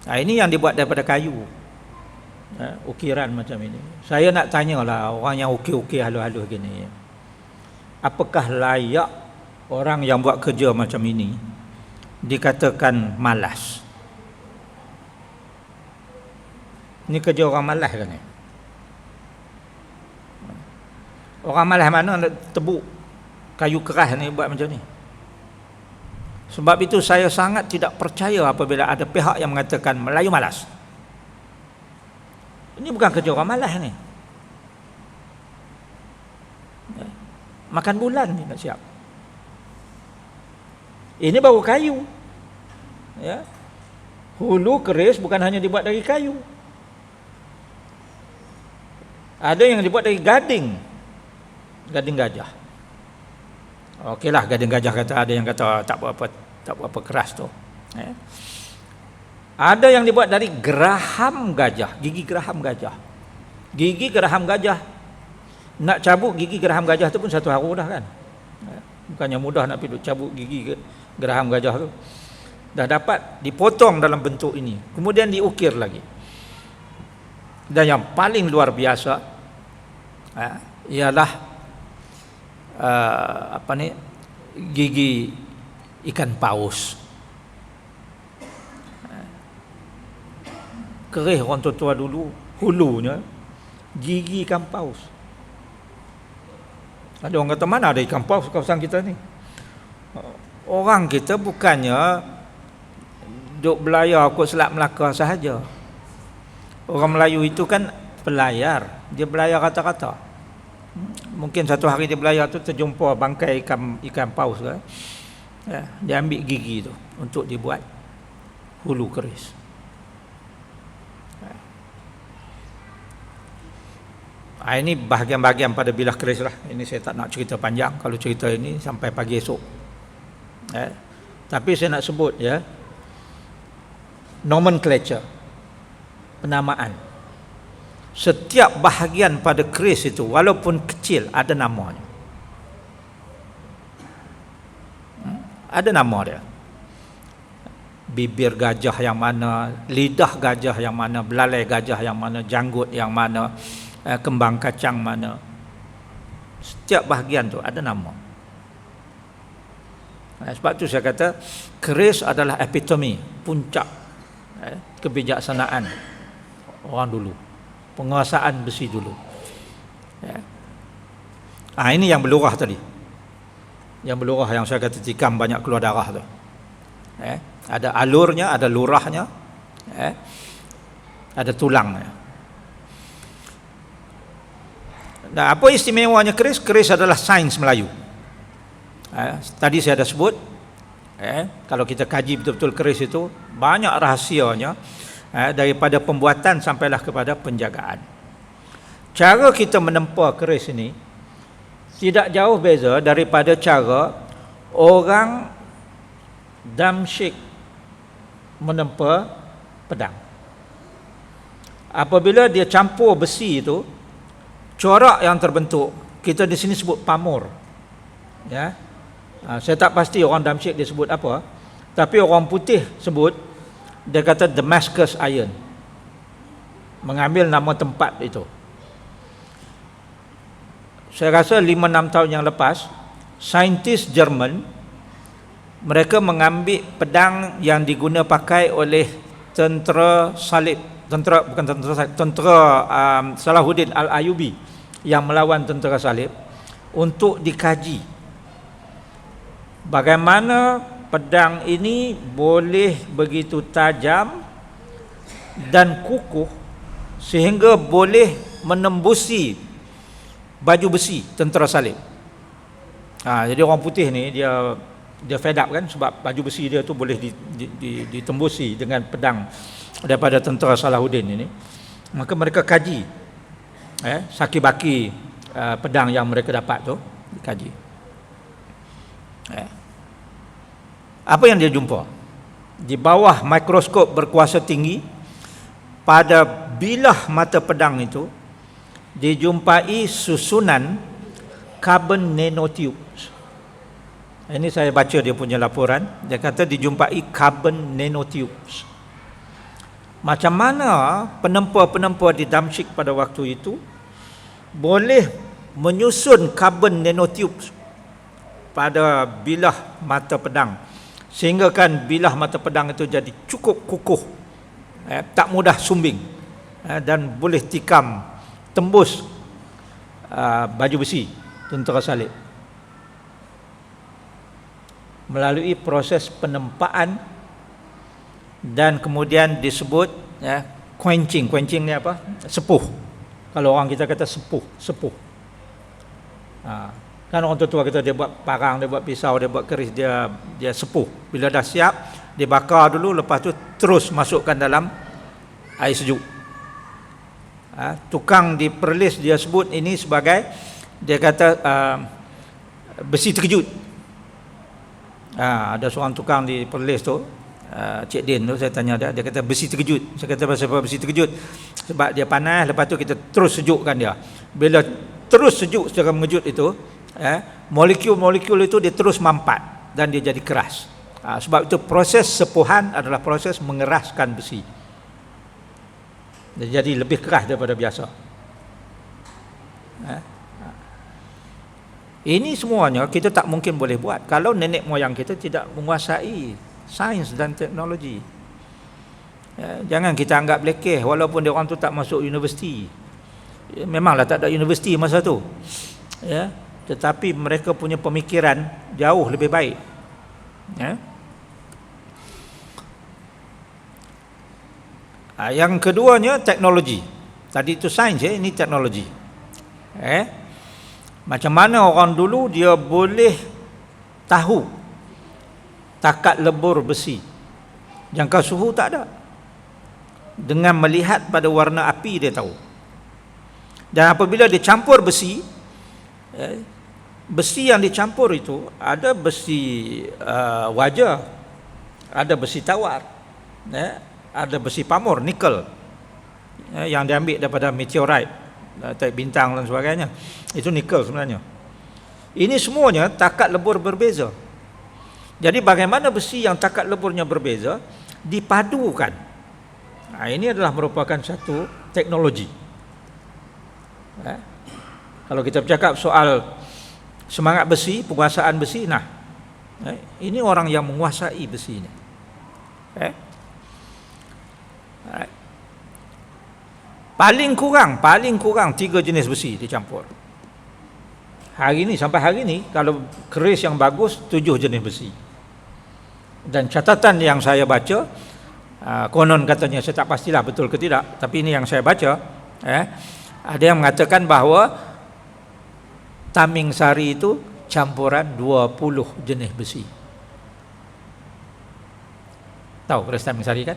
Ini yang dibuat daripada kayu. Ukiran macam ini. Saya nak tanyalah orang yang ukir-ukir halus-halus gini. Apakah layak orang yang buat kerja macam ini dikatakan malas? Ini kerja orang malas kan ni? Orang malas mana nak tebuk kayu keras ni buat macam ni? Sebab itu saya sangat tidak percaya apabila ada pihak yang mengatakan Melayu malas. Ini bukan kerja orang malas ni. Makan bulan ni nak siap. Ini baru kayu. Ya. Hulu keris bukan hanya dibuat dari kayu. Ada yang dibuat dari gading. Gading gajah. Okeylah, gading gajah kata, ada yang kata tak berapa keras tu. Ya. Ada yang dibuat dari geraham gajah, gigi geraham gajah. Gigi geraham gajah. Nak cabut gigi geraham gajah tu pun satu hari dah kan. Bukannya mudah nak pergi cabut gigi geraham gajah tu. Dah dapat dipotong dalam bentuk ini, kemudian diukir lagi. Dan yang paling luar biasa ialah gigi ikan paus. Kerih orang tua-tua dulu, hulunya gigi ikan paus. Ada orang kata mana ada ikan paus kawasan kita ni? Orang kita bukannya duk belayar kot Selat Melaka sahaja. Orang Melayu itu kan pelayar, dia belayar rata-rata. Mungkin satu hari dia belayar tu terjumpa bangkai ikan paus ke. Ya, dia ambil gigi tu untuk dibuat hulu keris. Ini bahagian-bahagian pada bilah keris lah. Ini saya tak nak cerita panjang. Kalau cerita ini sampai pagi esok. Tapi saya nak sebut ya, nomenclature, penamaan. Setiap bahagian pada keris itu walaupun kecil ada namanya. Ada nama dia. Bibir gajah yang mana, lidah gajah yang mana, belalai gajah yang mana, janggut yang mana, kembang kacang mana. Setiap bahagian tu ada nama. Sebab tu saya kata keris adalah epitome, puncak kebijaksanaan orang dulu, penguasaan besi dulu. Ini yang berlurah tadi. Yang berlurah yang saya kata tikam banyak keluar darah tu. Ada alurnya, ada lurahnya, ada tulangnya. Nah, apa istimewanya keris? Keris adalah sains Melayu. Tadi saya dah sebut, kalau kita kaji betul-betul keris itu banyak rahsianya, daripada pembuatan sampailah kepada penjagaan. Cara kita menempa keris ini tidak jauh beza daripada cara orang Damsyik menempa pedang. Apabila dia campur besi itu, corak yang terbentuk, kita di sini sebut pamor. Ya. Saya tak pasti orang Damsyik dia sebut apa, tapi orang putih sebut, dia kata Damascus iron, mengambil nama tempat itu. Saya rasa 5-6 tahun yang lepas, saintis Jerman, mereka mengambil pedang yang diguna pakai oleh tentera salib, tentera Salahuddin Al-Ayyubi yang melawan tentera salib, untuk dikaji bagaimana pedang ini boleh begitu tajam dan kukuh sehingga boleh menembusi baju besi tentera salib. Jadi orang putih ni dia fed up kan, sebab baju besi dia tu boleh ditembusi dengan pedang daripada tentera Salahuddin ini. Maka mereka kaji saki-baki pedang yang mereka dapat tu, dikaji. Apa yang dia jumpa? Di bawah mikroskop berkuasa tinggi, pada bilah mata pedang itu dijumpai susunan carbon nanotubes. Ini saya baca dia punya laporan. Dia kata dijumpai carbon nanotubes. Macam mana penempa-penempa di Damsyik pada waktu itu boleh menyusun carbon nanotubes pada bilah mata pedang, sehingga kan bilah mata pedang itu jadi cukup kukuh, tak mudah sumbing, dan boleh tikam, tembus baju besi tentera salib melalui proses penempaan, dan kemudian disebut quenching. Quenching ni apa? Sepuh. Kalau orang kita kata sepuh. Kan orang tua kita, dia buat parang, dia buat pisau, dia buat keris, dia sepuh. Bila dah siap, dia bakar dulu, lepas tu terus masukkan dalam air sejuk. Tukang di perlis dia sebut ini sebagai, dia kata besi terkejut. Ada seorang tukang di perlis tu, Cik Din tu, saya tanya dia kata besi terkejut. Saya kata pasal apa besi terkejut? Sebab dia panas, lepas tu kita terus sejukkan dia. Bila terus sejuk secara mengejut itu, molekul-molekul itu dia terus mampat dan dia jadi keras. Sebab itu proses sepuhan adalah proses mengeraskan besi. Dia jadi lebih keras daripada biasa. Ini semuanya kita tak mungkin boleh buat kalau nenek moyang kita tidak menguasai sains dan teknologi. Jangan kita anggap lekeh walaupun dia orang tu tak masuk universiti. Memanglah tak ada universiti masa tu. Tetapi mereka punya pemikiran jauh lebih baik Ya. Yang keduanya teknologi. Tadi itu sains, ini teknologi. Macam mana orang dulu dia boleh tahu takat lebur besi, jangka suhu tak ada. Dengan melihat pada warna api dia tahu. Dan apabila dia campur besi, besi yang dicampur itu ada besi waja, ada besi tawar, ada besi pamor, nikel, yang diambil daripada meteorite, taik bintang dan sebagainya. Itu nikel sebenarnya. Ini semuanya takat lebur berbeza. Jadi bagaimana besi yang takat leburnya berbeza dipadukan. Ini adalah merupakan satu teknologi. Kalau kita bercakap soal semangat besi, penguasaan besi, ini orang yang menguasai besi ini. Paling kurang 3 jenis besi dicampur. Sampai hari ini kalau keris yang bagus 7 jenis besi. Dan catatan yang saya baca, konon katanya, saya tak pastilah betul ke tidak, tapi ini yang saya baca, ada yang mengatakan bahawa Taming Sari itu campuran 20 jenis besi. Tahu keris Taming Sari kan?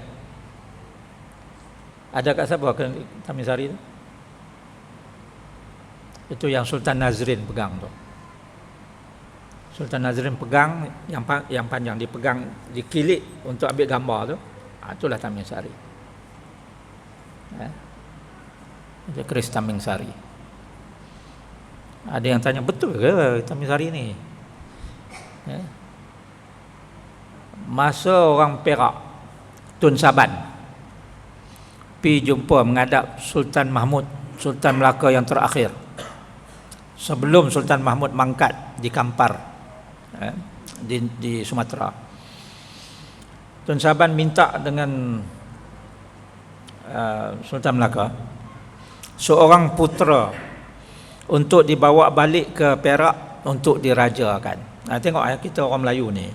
Ada kat siapa Taming Sari itu? Itu yang Sultan Nazrin pegang tu. Sultan Nazrin pegang yang panjang, dipegang, dikilik untuk ambil gambar tu. Itulah Taming Sari. Itu keris Taming Sari. Ada yang tanya, betul ke Taming Sari ni? Masa orang Perak, Tun Saban pergi jumpa menghadap Sultan Mahmud, Sultan Melaka yang terakhir, sebelum Sultan Mahmud mangkat di Kampar, di Sumatera. Tun Saban minta dengan Sultan Melaka seorang putera untuk dibawa balik ke Perak untuk dirajakan. Tengok kita orang Melayu ni.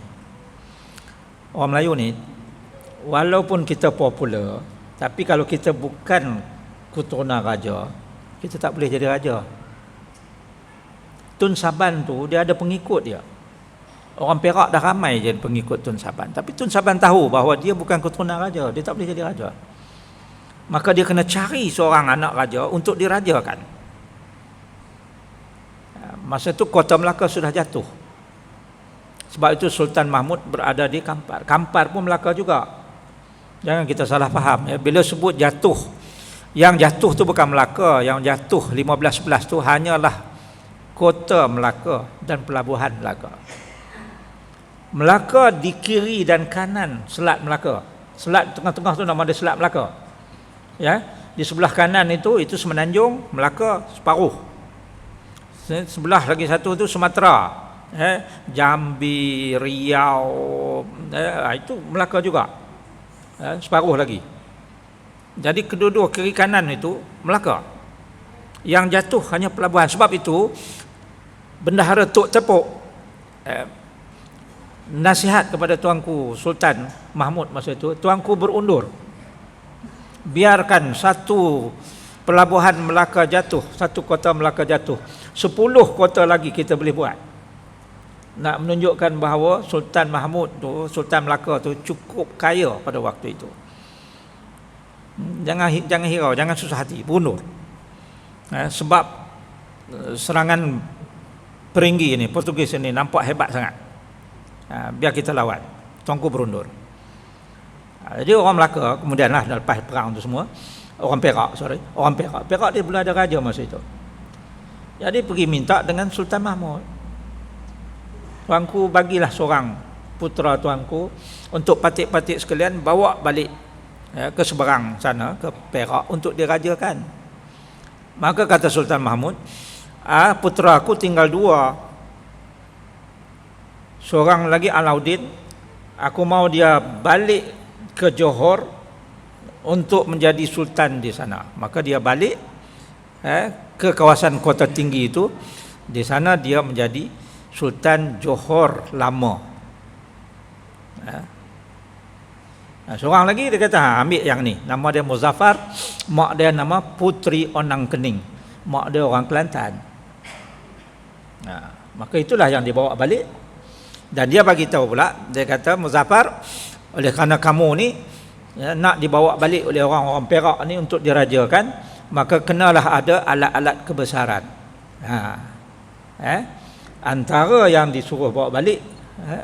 Orang Melayu ni walaupun kita popular, tapi kalau kita bukan keturunan raja, kita tak boleh jadi raja. Tun Saban tu dia ada pengikut dia. Orang Perak dah ramai je pengikut Tun Saban. Tapi Tun Saban tahu bahawa dia bukan keturunan raja, dia tak boleh jadi raja. Maka dia kena cari seorang anak raja untuk dirajakan. Masa itu kota Melaka sudah jatuh. Sebab itu Sultan Mahmud berada di Kampar. Kampar pun Melaka juga. Jangan kita salah faham. Bila sebut jatuh, yang jatuh tu bukan Melaka. Yang jatuh 1511 tu hanyalah kota Melaka dan pelabuhan Melaka. Melaka di kiri dan kanan Selat Melaka. Selat tengah-tengah tu nama dia Selat Melaka. Di sebelah kanan itu Semenanjung, Melaka separuh. Sebelah lagi satu tu Sumatera, Jambi, Riau, itu Melaka juga, separuh lagi. Jadi kedua-dua kiri kanan itu Melaka. Yang jatuh hanya pelabuhan. Sebab itu Bendahara Tok Tepuk nasihat kepada tuanku Sultan Mahmud masa itu, tuanku berundur, biarkan satu pelabuhan Melaka jatuh, satu kota Melaka jatuh, 10 kota lagi kita boleh buat. Nak menunjukkan bahawa Sultan Mahmud tu, Sultan Melaka tu cukup kaya pada waktu itu. Jangan hirau, jangan susah hati, berundur. Sebab serangan Peringgi ini, Portugis ini nampak hebat sangat. Biar kita lawan. Tuanku berundur. Jadi orang Melaka kemudianlah lepas perang tu semua, orang Perak dia belum ada raja masa itu. Jadi pergi minta dengan Sultan Mahmud, tuanku bagilah seorang putera tuanku untuk patik-patik sekalian bawa balik ke seberang sana, ke Perak untuk dirajakan. Maka kata Sultan Mahmud, putera aku tinggal 2, seorang lagi Alauddin, aku mau dia balik ke Johor untuk menjadi sultan di sana. Maka dia balik ke kawasan kota tinggi itu. Di sana dia menjadi Sultan Johor lama. Seorang lagi dia kata, ambil yang ni, nama dia Muzaffar, mak dia nama Putri Onang Kening, mak dia orang Kelantan. Maka itulah yang dibawa balik. Dan dia bagi tahu pula, dia kata, Muzaffar, oleh kerana kamu ni nak dibawa balik oleh orang-orang Perak ni untuk dirajakan, maka kenalah ada alat-alat kebesaran. Antara yang disuruh bawa balik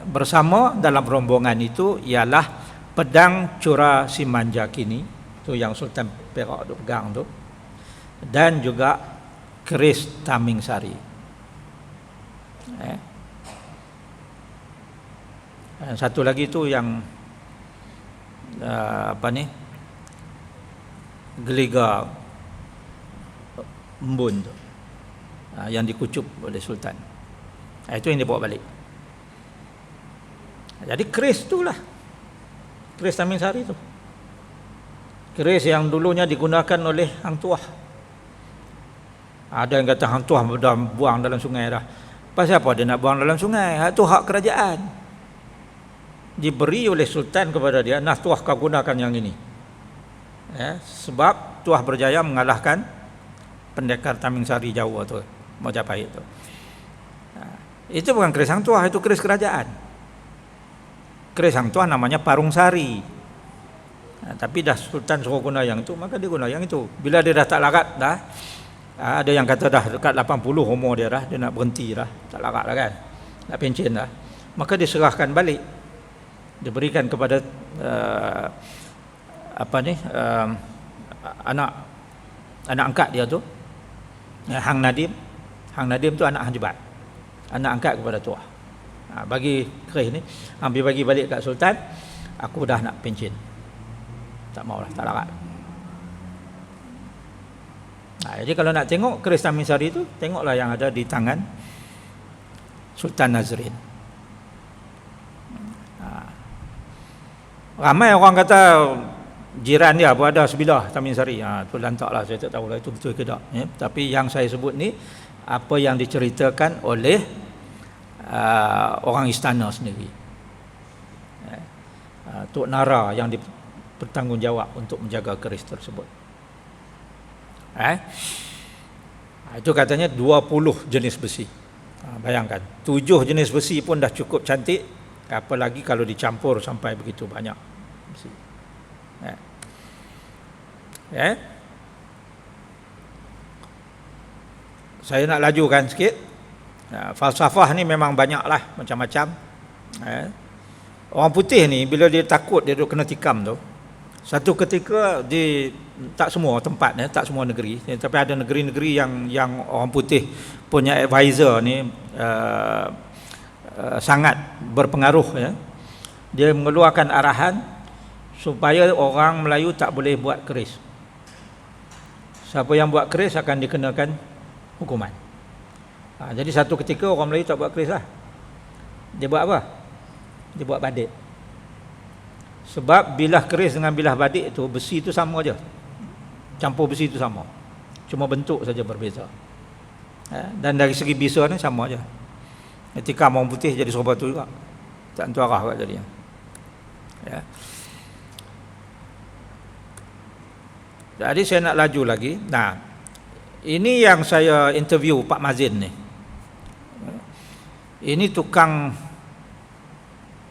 bersama dalam rombongan itu ialah pedang Cura Simanja kini, tu yang Sultan Perak tu pegang tu, dan juga keris Taming Sari. Satu lagi tu yang geliga embun tu, yang dikucup oleh Sultan. Itu yang dibawa balik. Jadi keris tu lah, keris Taming Sari tu, keris yang dulunya digunakan oleh Hang Tuah. Ada yang kata Hang Tuah dah buang dalam sungai dah. Pasal apa dia nak buang dalam sungai? Itu hak kerajaan, diberi oleh Sultan kepada dia. Nah, Tuah kau gunakan yang ini, sebab Tuah berjaya mengalahkan pendekar Taming Sari Jawa tu, Majapahit tu. Itu bukan keris Hang Tuah, itu keris kerajaan. Keris Hang Tuah namanya Parung Sari. Tapi dah Sultan suruh guna yang itu, maka dia guna yang itu. Bila dia dah tak larat dah, ada yang kata dah dekat 80 umur dia dah, dia nak berhenti dah, tak larat dah kan, nak pencen dah, maka diserahkan balik, diberikan kepada anak angkat dia tu, Hang Nadim. Hang Nadim tu anak Hang Jebat, anak angkat kepada Tuah. Bagi keris ni, ambil bagi balik kat Sultan, aku dah nak pencen, tak maulah, tak larat. Jadi kalau nak tengok keris Taming Sari tu, tengoklah yang ada di tangan Sultan Nazrin. Ramai orang kata jiran dia pun ada sebilah Taming Sari. Tu lantaklah, saya tak tahulah itu betul ke tak. Tapi yang saya sebut ni, apa yang diceritakan oleh orang istana sendiri. Tok Nara yang bertanggungjawab untuk menjaga keris tersebut. Itu katanya 20 jenis besi. Bayangkan, 7 jenis besi pun dah cukup cantik, apalagi kalau dicampur sampai begitu banyak besi. Saya nak lajukan sikit. Falsafah ni memang banyaklah, macam-macam. Orang putih ni bila dia takut dia duk kena tikam tu, satu ketika di tak semua tempat, tak semua negeri, tapi ada negeri-negeri yang orang putih punya advisor ni sangat berpengaruh, dia mengeluarkan arahan supaya orang Melayu tak boleh buat keris. Siapa yang buat keris akan dikenakan hukuman. Jadi satu ketika orang Melayu tak buat keris lah. Dia buat apa? Dia buat badik. Sebab bilah keris dengan bilah badik itu, besi itu sama aja, campur besi itu sama, cuma bentuk saja berbeza. Dan dari segi bisa ni sama aja. Ketika orang putih jadi serba tu juga, tak tentu arah kat jadinya. Jadi saya nak laju lagi. Nah, ini yang saya interview Pak Mazin ni. Ini tukang,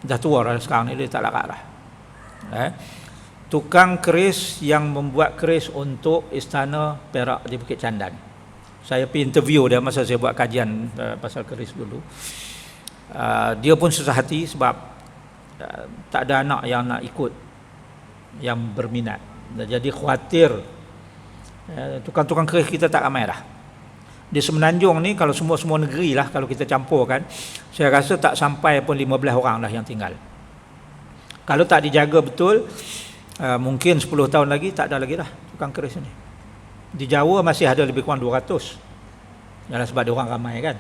dah tua dah sekarang ni, dia tak larat dah. Tukang keris yang membuat keris untuk Istana Perak di Bukit Candan. Saya pergi interview dia masa saya buat kajian pasal keris dulu. Dia pun susah hati sebab tak ada anak yang nak ikut, yang berminat. Jadi khawatir tukang-tukang keris kita tak ramai dah. Di Semenanjung ni kalau semua negeri lah, kalau kita campurkan, saya rasa tak sampai pun 15 orang lah yang tinggal. Kalau tak dijaga betul, mungkin 10 tahun lagi tak ada lagi dah tukang keris ni. Di Jawa masih ada lebih kurang 200. Yalah, sebab dia orang ramai kan.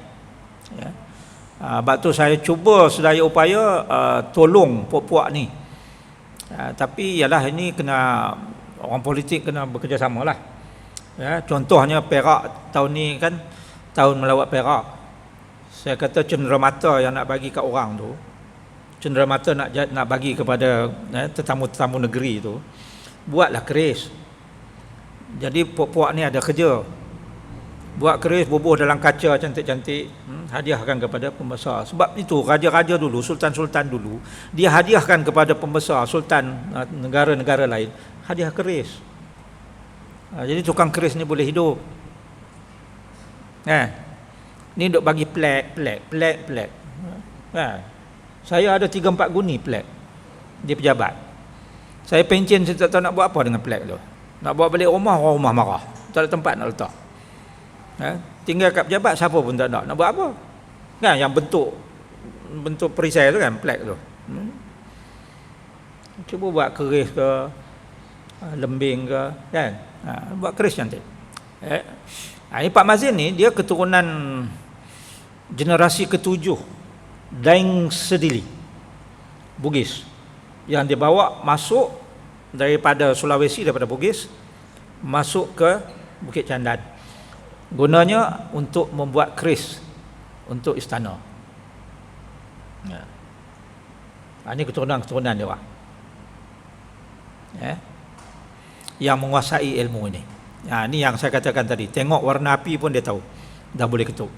Sebab tu saya cuba sedaya upaya tolong puak-puak ni. Tapi yalah, ini kena orang politik kena bekerjasama lah. Contohnya Perak tahun ni kan tahun melawat Perak. Saya kata cenderamata yang nak bagi kat orang tu, cenderamata nak bagi kepada tetamu-tetamu negeri tu, buatlah keris. Jadi puak-puak ni ada kerja, buat keris, bubuh dalam kaca cantik-cantik, hadiahkan kepada pembesar. Sebab itu raja-raja dulu, sultan-sultan dulu, dia hadiahkan kepada pembesar, sultan negara-negara lain, hadiah keris. Jadi tukang keris ni boleh hidup. Ni duk bagi plek. Saya ada 3-4 guni plek di pejabat. Saya pencen, saya tak tahu nak buat apa dengan plek tu. Nak bawa balik rumah, orang rumah marah, tak ada tempat nak letak. Tinggal kat pejabat, siapa pun tak nak buat apa. Kan yang bentuk perisai tu kan, plek tu. Cuba buat keris ke, lembing ke, kan. Buat keris cantik. Ini Pak Mazin ni, dia keturunan generasi ke-7 Daeng Sedili, Bugis, yang dia bawa masuk daripada Sulawesi, daripada Bugis masuk ke Bukit Candan. Gunanya untuk membuat keris untuk istana. Ini keturunan dia orang, yang menguasai ilmu ini. Ini yang saya katakan tadi, tengok warna api pun dia tahu, dah boleh ketuk.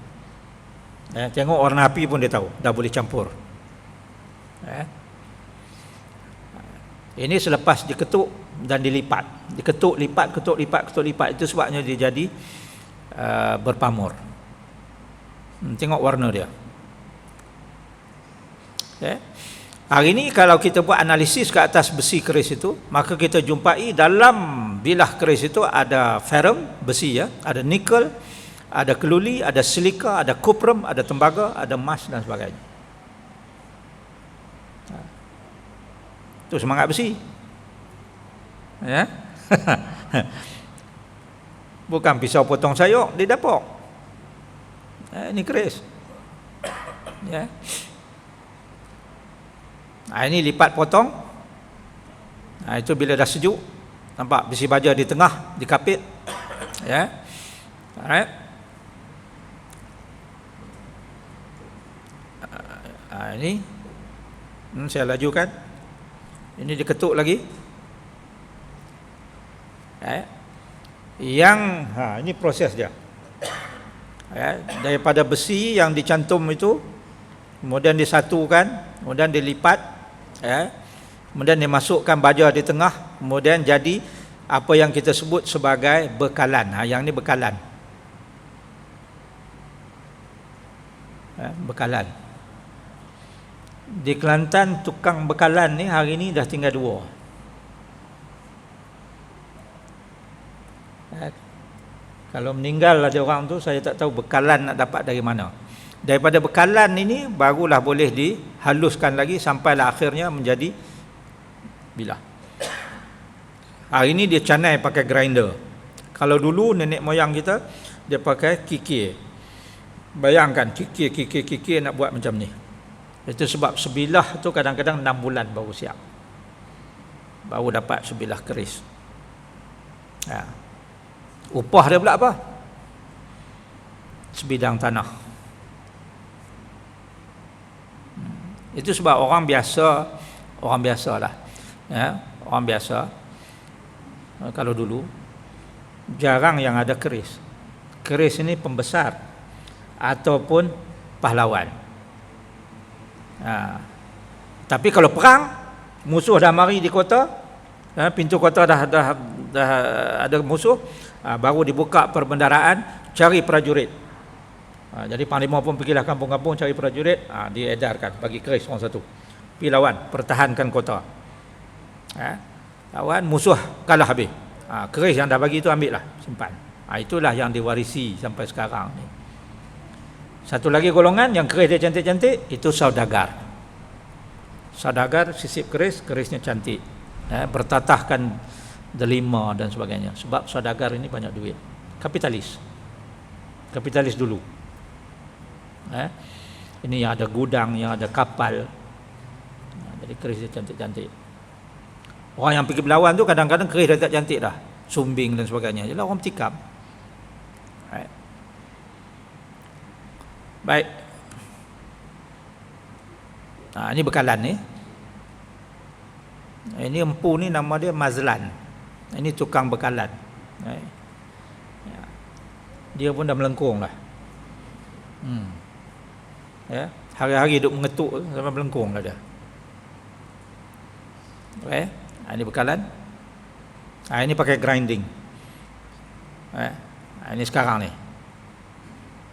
Tengok warna api pun dia tahu, dah boleh campur. Ini selepas diketuk dan dilipat, diketuk lipat, ketuk lipat, itu sebabnya dia jadi berpamur. Tengok warna dia. Hari ini kalau kita buat analisis ke atas besi keris itu, maka kita jumpai dalam bilah keris itu ada ferrum, besi, ada nikel, ada keluli, ada silika, ada kuprum, ada tembaga, ada emas dan sebagainya. Itu semangat besi. Bukan pisau potong sayur di dapur. Ini keris. Ini lipat potong. Itu bila dah sejuk, nampak besi baja di tengah dikapit. Alright. Ini saya lajukan. Ini diketuk lagi. Ini proses dia. Daripada besi yang dicantum itu, kemudian disatukan, kemudian dilipat, kemudian dimasukkan baja di tengah, kemudian jadi apa yang kita sebut sebagai bekalan. Yang ni bekalan. Bekalan. Di Kelantan tukang bekalan ni hari ni dah tinggal 2. Kalau meninggal ada orang tu, saya tak tahu bekalan nak dapat dari mana. Daripada bekalan ini barulah boleh dihaluskan lagi sampailah akhirnya menjadi bilah. Hari ini dia canai pakai grinder. Kalau dulu nenek moyang kita dia pakai kikir. Bayangkan kikir nak buat macam ni. Itu sebab sebilah tu kadang-kadang 6 bulan baru siap, baru dapat sebilah keris. Upah dia pula apa? Sebidang tanah. Itu sebab orang biasa lah, orang biasa kalau dulu jarang yang ada keris. Keris ini pembesar ataupun pahlawan. Tapi kalau perang, musuh dah mari di kota, pintu kota dah ada musuh, baru dibuka perbendaraan, cari prajurit. Jadi panglima pun pergilah kampung-kampung cari prajurit, diedarkan bagi keris orang satu, pergi lawan, pertahankan kota. Lawan, musuh kalah habis, keris yang dah bagi itu ambil lah, simpan. Itulah yang diwarisi sampai sekarang ni. Satu lagi golongan yang keris dia cantik-cantik, itu saudagar. Saudagar sisip keris, kerisnya cantik, bertatahkan delima dan sebagainya. Sebab saudagar ini banyak duit. Kapitalis dulu. Ini yang ada gudang, yang ada kapal. Jadi keris dia cantik-cantik. Orang yang pergi berlawan tu kadang-kadang keris dia tak cantik dah, sumbing dan sebagainya. Jadi orang bertikam. Baik. Ini bekalan ni. Ini empu ni nama dia mazlan. Ini tukang bekalan. Dia pun dah melengkung lah. Ya, hari-hari duk mengetuk sampai melengkung lah dia. Ini bekalan. Ini pakai grinding. Ini sekarang ni.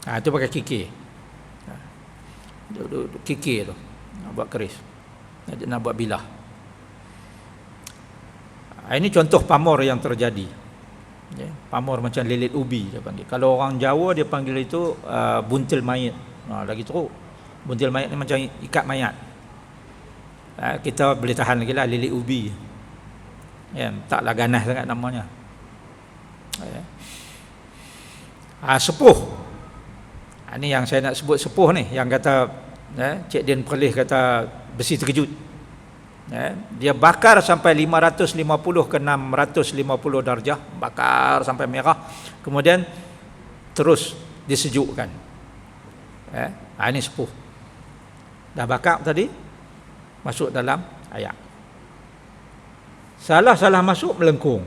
Itu pakai kikir. Kikir tu nak buat keris, nak buat bilah. Ini contoh pamor yang terjadi. Pamor macam lilit ubi dia panggil. Kalau orang Jawa dia panggil itu buntil mayat. Lagi teruk. Buntil mayat ni macam ikat mayat. Kita boleh tahan lagi lah lilit ubi. Taklah ganas sangat namanya. Sepuh. Ini yang saya nak sebut sepuh ni, yang kata Cik Din Perlis kata besi terkejut. Dia bakar sampai 550 ke 650 darjah, bakar sampai merah, kemudian terus disejukkan. Ini sepuh. Dah bakar tadi, masuk dalam ayak. Salah masuk melengkung.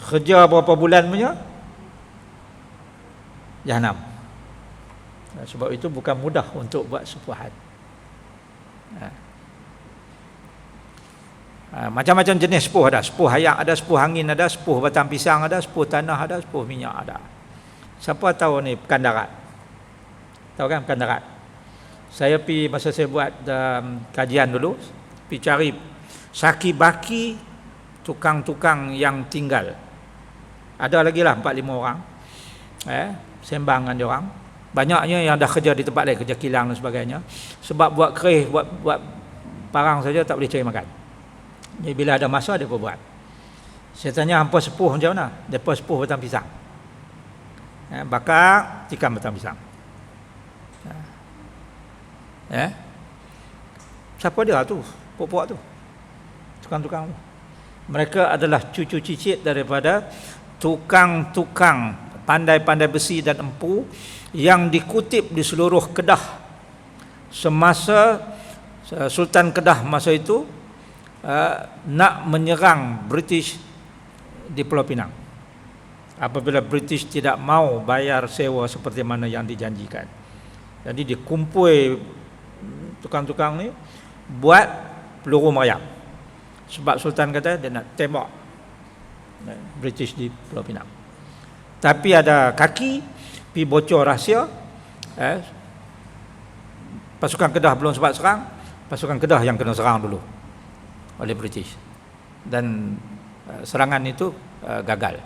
Kerja berapa bulan punya, Jahanam. Sebab itu bukan mudah untuk buat sepuhan. Macam-macam jenis sepuh ada. Sepuh ayak ada, sepuh angin ada, sepuh batang pisang ada, sepuh tanah ada, sepuh minyak ada. Siapa tahu ni pekan darat? Tahu kan pekan darat? Saya pergi masa saya buat kajian dulu, pergi cari saki-baki tukang-tukang yang tinggal. Ada lagi lah 4-5 orang. Sembang dengan dia orang. Banyaknya yang dah kerja di tempat lain, kerja kilang dan sebagainya. Sebab buat keris, buat parang saja tak boleh cari makan. Jadi bila ada masa dia pun buat. Saya tanya hampa sepuh macam mana? Depa sepuh batang pisang. Bakar, tikam batang pisang. Siapa dia tu? Puak-puak tu. Tukang-tukang tu. Mereka adalah cucu cicit daripada tukang-tukang pandai-pandai besi dan empu yang dikutip di seluruh Kedah semasa Sultan Kedah masa itu nak menyerang British di Pulau Pinang. Apabila British tidak mau bayar sewa seperti mana yang dijanjikan, jadi dikumpul tukang-tukang ni buat peluru meriam. Sebab Sultan kata dia nak tembak British di Pulau Pinang. Tapi ada kaki pergi bocor rahsia, pasukan Kedah belum sempat serang, pasukan Kedah yang kena serang dulu oleh British, dan serangan itu gagal.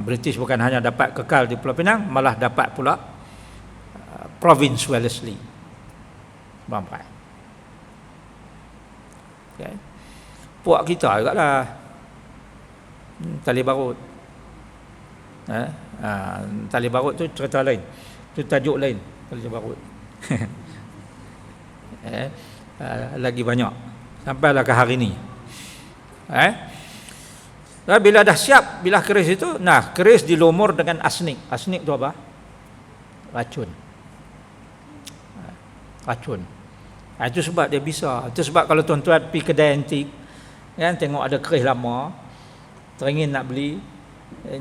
British bukan hanya dapat kekal di Pulau Pinang, malah dapat pula Province Wellesley. Bampai. Puak kita juga lah tali barut. Tali barut tu cerita lain, tu tajuk lain, tali barut. Lagi banyak sampailah ke hari ni. Bila dah siap bilah keris itu, keris dilumur dengan asnik. Asnik tu apa? Racun. Racun. Itu sebab dia bisa. Itu sebab kalau tuan-tuan pergi kedai antik, kan, tengok ada keris lama, teringin nak beli,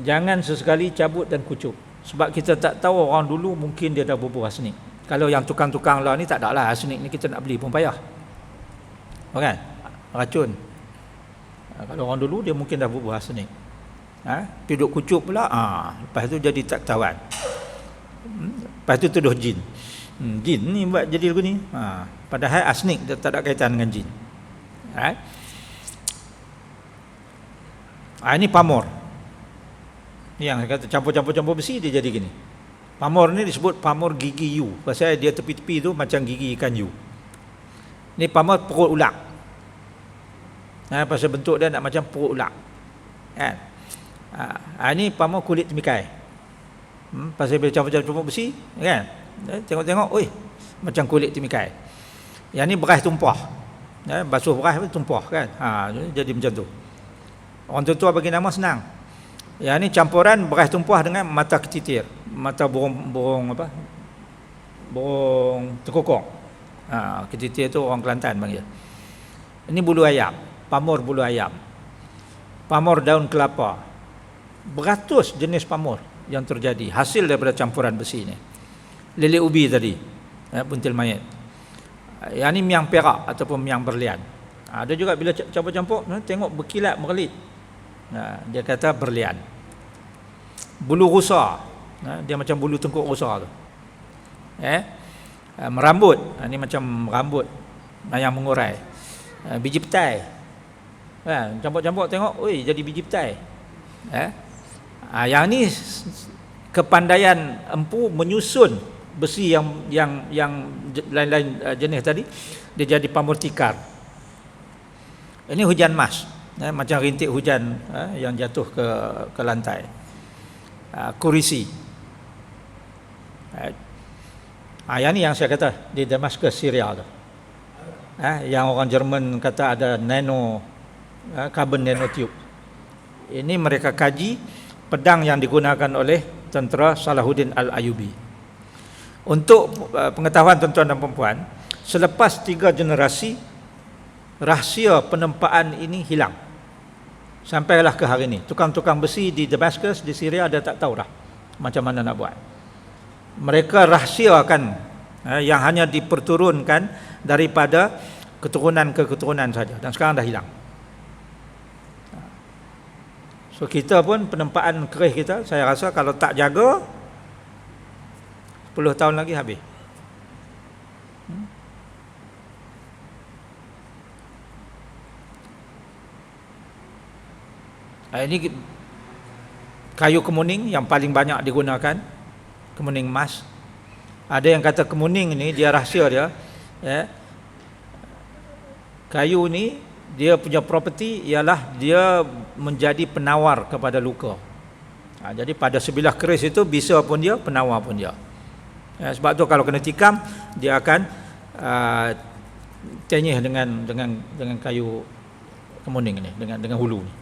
jangan sesekali cabut dan kucuk. Sebab kita tak tahu orang dulu mungkin dia dah bubuh asnik. Kalau yang tukang-tukang lah ni tak ada lah, asnik ni kita nak beli pun payah. Kan? Racun. Kalau orang dulu dia mungkin dah bubuh asnik. Duduk kucuk pula, lepas tu jadi tak ketahuan. Lepas tu tuduh jin. Jin ni buat jadi lagu ni. Padahal asnik dia tak ada kaitan dengan jin. Ini pamor. Yang saya kata campur-campur besi dia jadi gini. Pamor ni disebut pamor gigi yu. Pasal dia tepi-tepi tu macam gigi ikan yu. Ni pamor perut ular. Pasal bentuk dia nak macam perut ular. Kan? Ini pamor kulit temikai. Pasal bila campur-campur besi, kan? Tengok-tengok, oi, macam kulit temikai. Yang ni beras tumpah. Basuh beras tumpah kan. Jadi macam tu. Orang tua bagi nama senang. Yang ni campuran beras tumpah dengan mata ketitir, mata burung apa? burung tekukung. Ketitir tu orang Kelantan panggil. Ini bulu ayam, pamur bulu ayam. Pamur daun kelapa. Beratus jenis pamur yang terjadi hasil daripada campuran besi ni. Lele ubi tadi, buntil mayat. Yang ni miang perak ataupun miang berlian. Ada juga bila campur-campur tengok berkilat merelip. Dia kata berlian. Bulu rusa, dia macam bulu tengkuk rusa tu. Merambut, ni macam rambut yang mengurai. Biji petai, campur-campur tengok, oi jadi biji petai. Yang ni kepandaian empu menyusun besi yang lain-lain jenis tadi, dia jadi pamur tikar. Ini hujan mas, macam rintik hujan yang jatuh ke lantai. Kurisi. Yang ni yang saya kata di Damascus, Syria tu. Yang orang Jerman kata ada carbon nanotube. Ini mereka kaji pedang yang digunakan oleh tentera Salahuddin Al-Ayyubi. Untuk pengetahuan tuan-tuan dan puan-puan, selepas 3 generasi, rahsia penempaan ini hilang. Sampailah ke hari ini. Tukang-tukang besi di Damascus, di Syria, dia tak tahu dah macam mana nak buat. Mereka rahsiakan yang hanya diperturunkan daripada keturunan ke keturunan saja, dan sekarang dah hilang. So kita pun penempaan keris kita, saya rasa kalau tak jaga 10 tahun lagi habis. Ini kayu kemuning yang paling banyak digunakan, kemuning emas. Ada yang kata kemuning ni dia rahsia dia, kayu ni dia punya property ialah dia menjadi penawar kepada luka. Jadi pada sebilah keris itu bisa pun dia, penawar pun dia. Sebab tu kalau kena tikam dia akan tenyih dengan kayu kemuning ni, dengan hulu ni.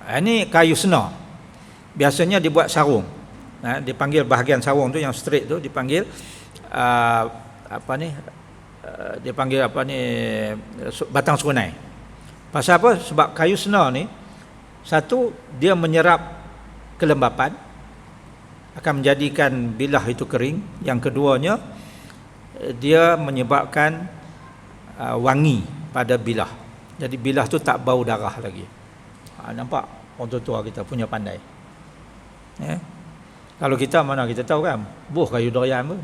Ini kayu senar. Biasanya dibuat sarung. Dipanggil bahagian sarung tu yang straight tu dipanggil dipanggil batang serunai. Pasal apa? Sebab kayu senar ni, satu, dia menyerap kelembapan, akan menjadikan bilah itu kering. Yang keduanya, dia menyebabkan wangi pada bilah. Jadi bilah tu tak bau darah lagi. Nampak orang tua kita punya pandai. Kalau kita mana kita tahu kan, buh kayu durian pun.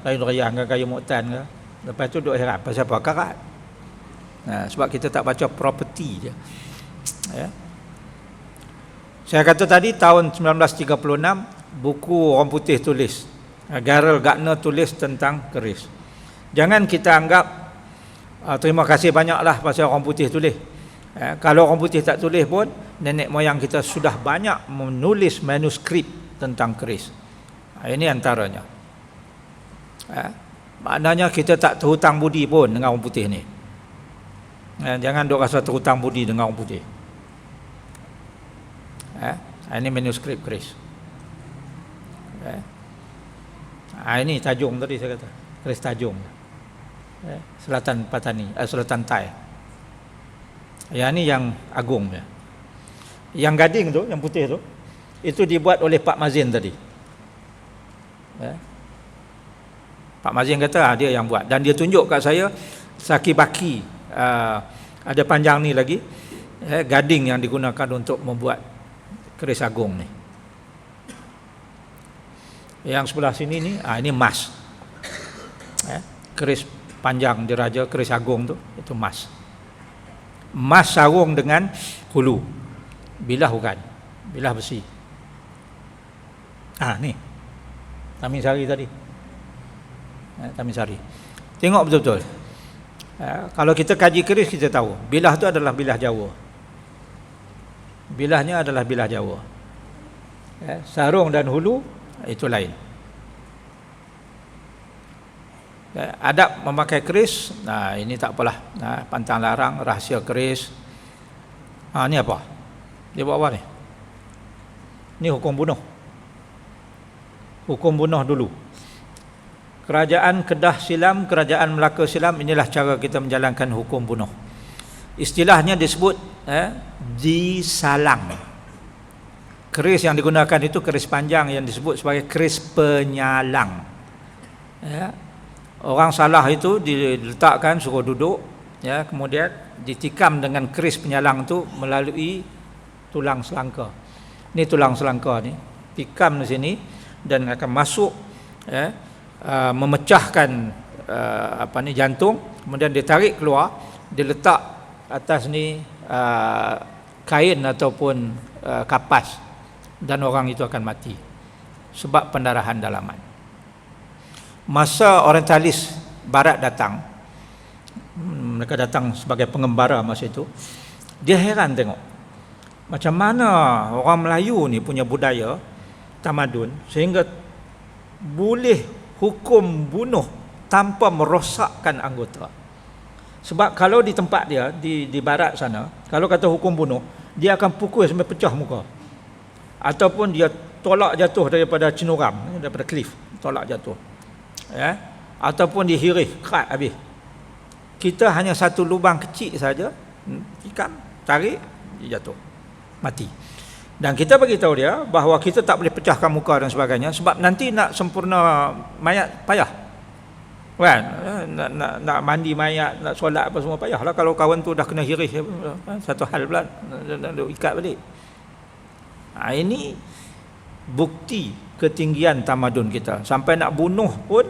Kayu durian ke kayu muktan ke, lepas tu duk heran pasal apa? Karat. Sebab kita tak baca property je. Saya kata tadi tahun 1936 buku orang putih tulis, Garel Gardner tulis tentang keris. Jangan kita anggap terima kasih banyaklah pasal orang putih tulis. Kalau orang putih tak tulis pun, nenek moyang kita sudah banyak menulis manuskrip tentang keris. Ini antaranya. Maknanya kita tak terhutang budi pun dengan orang putih ni. Jangan duk rasa terhutang budi dengan orang putih. Ini manuskrip keris. Ini tajung tadi saya kata, keris tajung. Selatan Patani, Selatan Tai. Yang ni yang agung ya. Yang gading tu, yang putih tu, itu dibuat oleh Pak Mazin tadi. Pak Mazin kata dia yang buat, dan dia tunjuk kat saya saki baki, ada panjang ni lagi, gading yang digunakan untuk membuat keris agung ni. Yang sebelah sini ni, ini emas. Keris panjang diraja, keris agung tu, itu emas. Emas sarung dengan hulu. Bilah bukan, bilah besi. Ni Tamisari tadi. Tamisari. Tengok betul-betul. Kalau kita kaji keris kita tahu, bilah tu adalah bilah Jawa. Bilahnya adalah bilah Jawa. Sarung dan hulu itu lain. Adab memakai keris, ini tak apalah. Pantang larang, rahsia keris. Ni apa? Dia buat apa ni? Ni hukum bunuh. hukum bunuh dulu. Kerajaan Kedah silam, kerajaan Melaka silam, inilah cara kita menjalankan hukum bunuh. Istilahnya disebut disalang. Keris yang digunakan itu keris panjang yang disebut sebagai keris penyalang. Orang salah itu diletakkan, suruh duduk, kemudian ditikam dengan keris penyalang itu melalui tulang selangka. Ini tulang selangka ni, tikam di sini dan akan masuk, memecahkan jantung, kemudian ditarik keluar, diletak atas ni kain ataupun kapas, dan orang itu akan mati sebab pendarahan dalaman. Masa orientalis barat datang, mereka datang sebagai pengembara masa itu, dia heran tengok macam mana orang Melayu ni punya budaya tamadun sehingga boleh hukum bunuh tanpa merosakkan anggota. Sebab kalau di tempat dia di barat sana, kalau kata hukum bunuh, dia akan pukul sampai pecah muka, ataupun dia tolak jatuh daripada cenuram, daripada cliff, tolak jatuh, ataupun dihirih kerat habis. Kita hanya satu lubang kecil saja, tikam, tarik, dia jatuh, mati. Dan kita bagi tahu dia bahawa kita tak boleh pecahkan muka dan sebagainya, sebab nanti nak sempurna mayat payah, kan? Nak mandi mayat, nak solat apa semua payahlah. Kalau kawan tu dah kena hirih, satu hal pula nak ikat balik. Ini bukti ketinggian tamadun kita. Sampai nak bunuh pun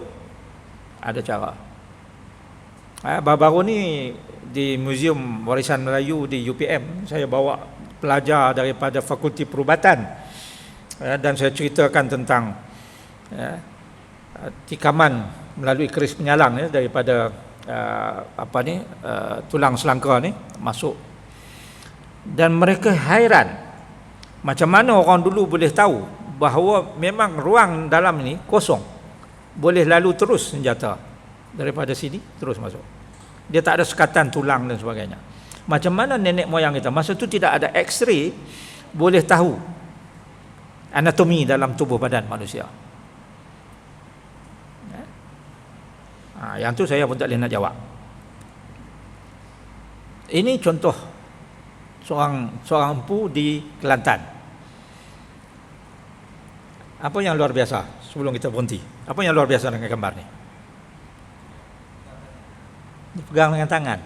ada cara. Baru-baru ni di Museum Warisan Melayu di UPM, saya bawa pelajar daripada Fakulti Perubatan, dan saya ceritakan tentang tikaman melalui keris penyalang daripada tulang selangka ni masuk, dan mereka hairan macam mana orang dulu boleh tahu bahawa memang ruang dalam ni kosong, boleh lalu terus senjata daripada sini terus masuk. Dia tak ada sekatan tulang dan sebagainya. Macam mana nenek moyang kita masa tu tidak ada X-ray boleh tahu anatomi dalam tubuh badan manusia. Yang tu saya pun tak boleh nak jawab. Ini contoh seorang empu di Kelantan. Apa yang luar biasa sebelum kita berhenti? Apa yang luar biasa dengan gambar ni? Dipegang dengan tangan.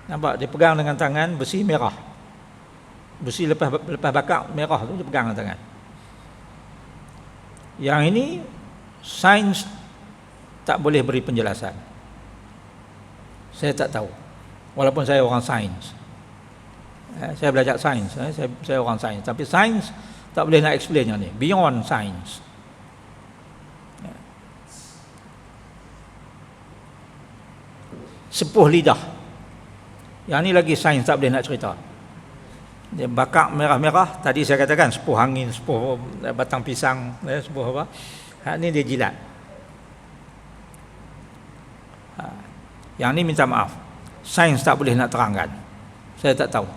Nampak? Dipegang dengan tangan besi merah. Besi lepas bakar merah tu dipegang dengan tangan. Yang ini sains tak boleh beri penjelasan. Saya tak tahu. Walaupun saya orang sains. Saya belajar sains, saya orang sains, tapi sains tak boleh nak explain yang ni. Beyond sains. Sepuh lidah. Yang ni lagi sains tak boleh nak cerita. Dia bakar merah-merah, tadi saya katakan sepuh angin, sepuh batang pisang, sepuh apa. Hak ni dia jilat. Yang ni minta maaf, sains tak boleh nak terangkan. Saya tak tahu.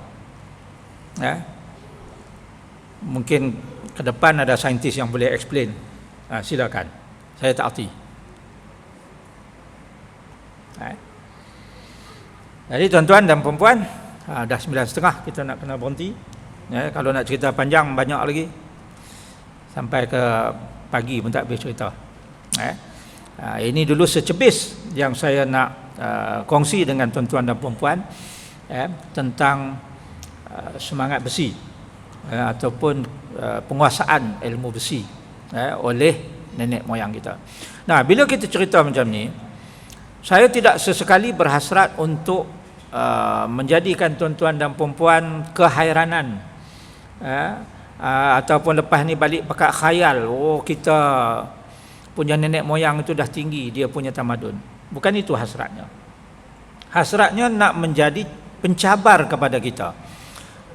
Mungkin ke depan ada saintis yang boleh explain. Silakan. Saya tak erti. Jadi tuan-tuan dan perempuan, dah 9:30 kita nak kena berhenti. Kalau nak cerita panjang banyak lagi, sampai ke pagi pun tak habis cerita. Ini dulu secebis yang saya nak kongsi dengan tuan-tuan dan perempuan tentang semangat besi, ataupun penguasaan ilmu besi oleh nenek moyang kita. Nah, bila kita cerita macam ni, saya tidak sesekali berhasrat untuk menjadikan tuan-tuan dan perempuan kehairanan, ataupun lepas ni balik pakat khayal, kita punya nenek moyang itu dah tinggi, dia punya tamadun. Bukan itu hasratnya. Hasratnya nak menjadi pencabar kepada kita.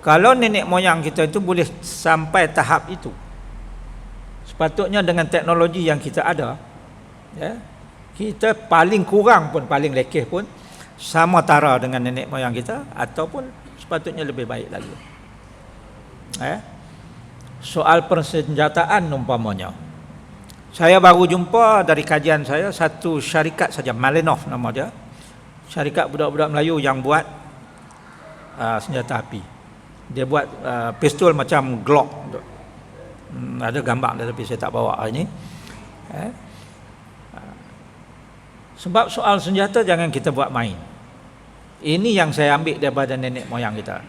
Kalau nenek moyang kita itu boleh sampai tahap itu, sepatutnya dengan teknologi yang kita ada, kita paling kurang pun, paling lekeh pun sama tara dengan nenek moyang kita, ataupun sepatutnya lebih baik lagi. Soal persenjataan umpamanya, Saya baru jumpa dari kajian saya satu syarikat saja, Malinov nama dia. Syarikat budak-budak Melayu yang buat senjata api. Dia buat pistol macam Glock. Ada gambar dia tapi saya tak bawa hari ini. Sebab soal senjata jangan kita buat main. Ini yang saya ambil daripada nenek moyang kita.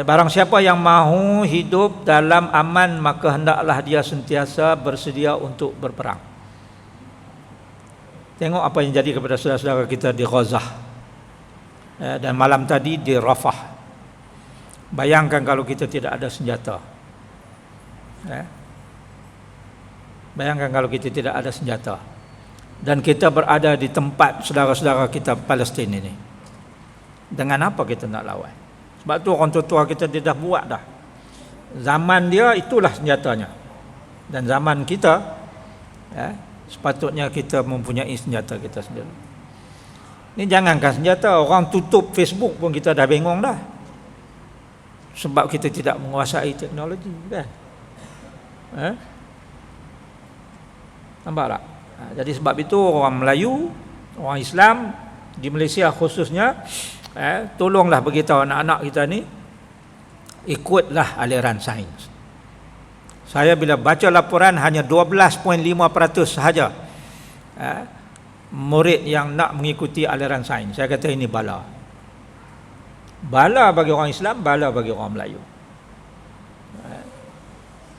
Barang siapa yang mahu hidup dalam aman, maka hendaklah dia sentiasa bersedia untuk berperang. Tengok apa yang jadi kepada saudara-saudara kita di Gaza, dan malam tadi di Rafah. Bayangkan kalau kita tidak ada senjata. Bayangkan kalau kita tidak ada senjata, dan kita berada di tempat saudara-saudara kita Palestin ini. Dengan apa kita nak lawan? Sebab tu orang tua-tua kita dia dah buat dah. Zaman dia itulah senjatanya. Dan zaman kita sepatutnya kita mempunyai senjata kita sendiri. Ini jangankan senjata, orang tutup Facebook pun kita dah bengong dah. Sebab kita tidak menguasai teknologi kan. Nampak tak? Jadi sebab itu orang Melayu, orang Islam di Malaysia khususnya, tolonglah beritahu anak-anak kita ni ikutlah aliran sains. Saya bila baca laporan hanya 12.5% sahaja murid yang nak mengikuti aliran sains. Saya kata ini bala. Bala bagi orang Islam, bala bagi orang Melayu.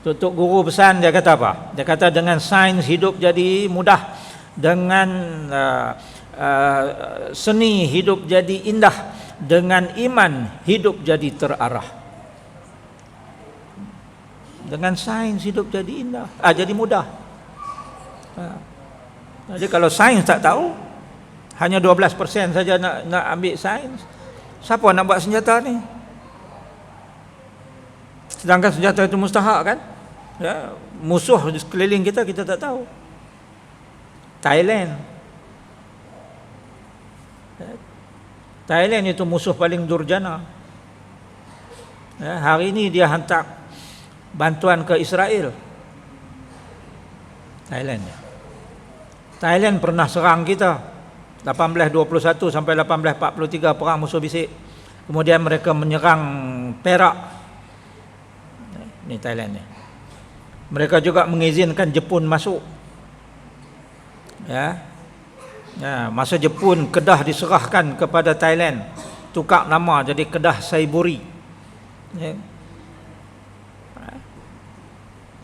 Tok guru pesan dia kata apa? Dia kata dengan sains hidup jadi mudah, dengan seni hidup jadi indah, dengan iman hidup jadi terarah. Dengan sains hidup jadi indah, jadi mudah. Jadi kalau sains tak tahu, hanya 12% saja nak ambil sains, siapa nak buat senjata ni? Sedangkan senjata itu mustahak kan? Musuh di sekeliling kita tak tahu. Thailand itu musuh paling durjana. Hari ini dia hantar bantuan ke Israel. Thailand pernah serang kita 1821 sampai 1843, perang musuh bisik. Kemudian mereka menyerang Perak. Ini Thailand ni. Mereka juga mengizinkan Jepun masuk. Masa Jepun, Kedah diserahkan kepada Thailand, tukar nama jadi Kedah Saiburi.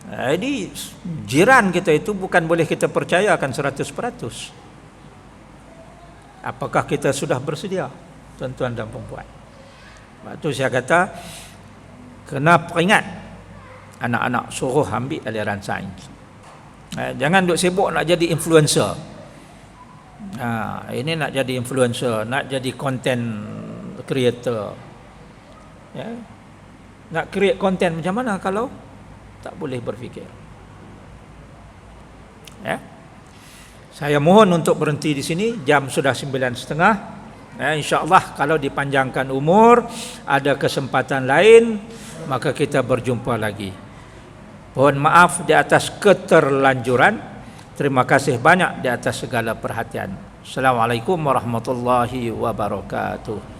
Jadi jiran kita itu bukan boleh kita percayakan 100%. Apakah kita sudah bersedia, tuan-tuan dan puan-puan? Waktu saya kata kena peringat anak-anak, suruh ambil aliran sains. Jangan duk sibuk nak jadi influencer. Ini nak jadi influencer, nak jadi content creator. Nak create content macam mana kalau tak boleh berfikir? Saya mohon untuk berhenti di sini. Jam sudah 9.30. InsyaAllah kalau dipanjangkan umur, ada kesempatan lain, maka kita berjumpa lagi. Mohon maaf di atas keterlanjuran. Terima kasih banyak di atas segala perhatian. Assalamualaikum warahmatullahi wabarakatuh.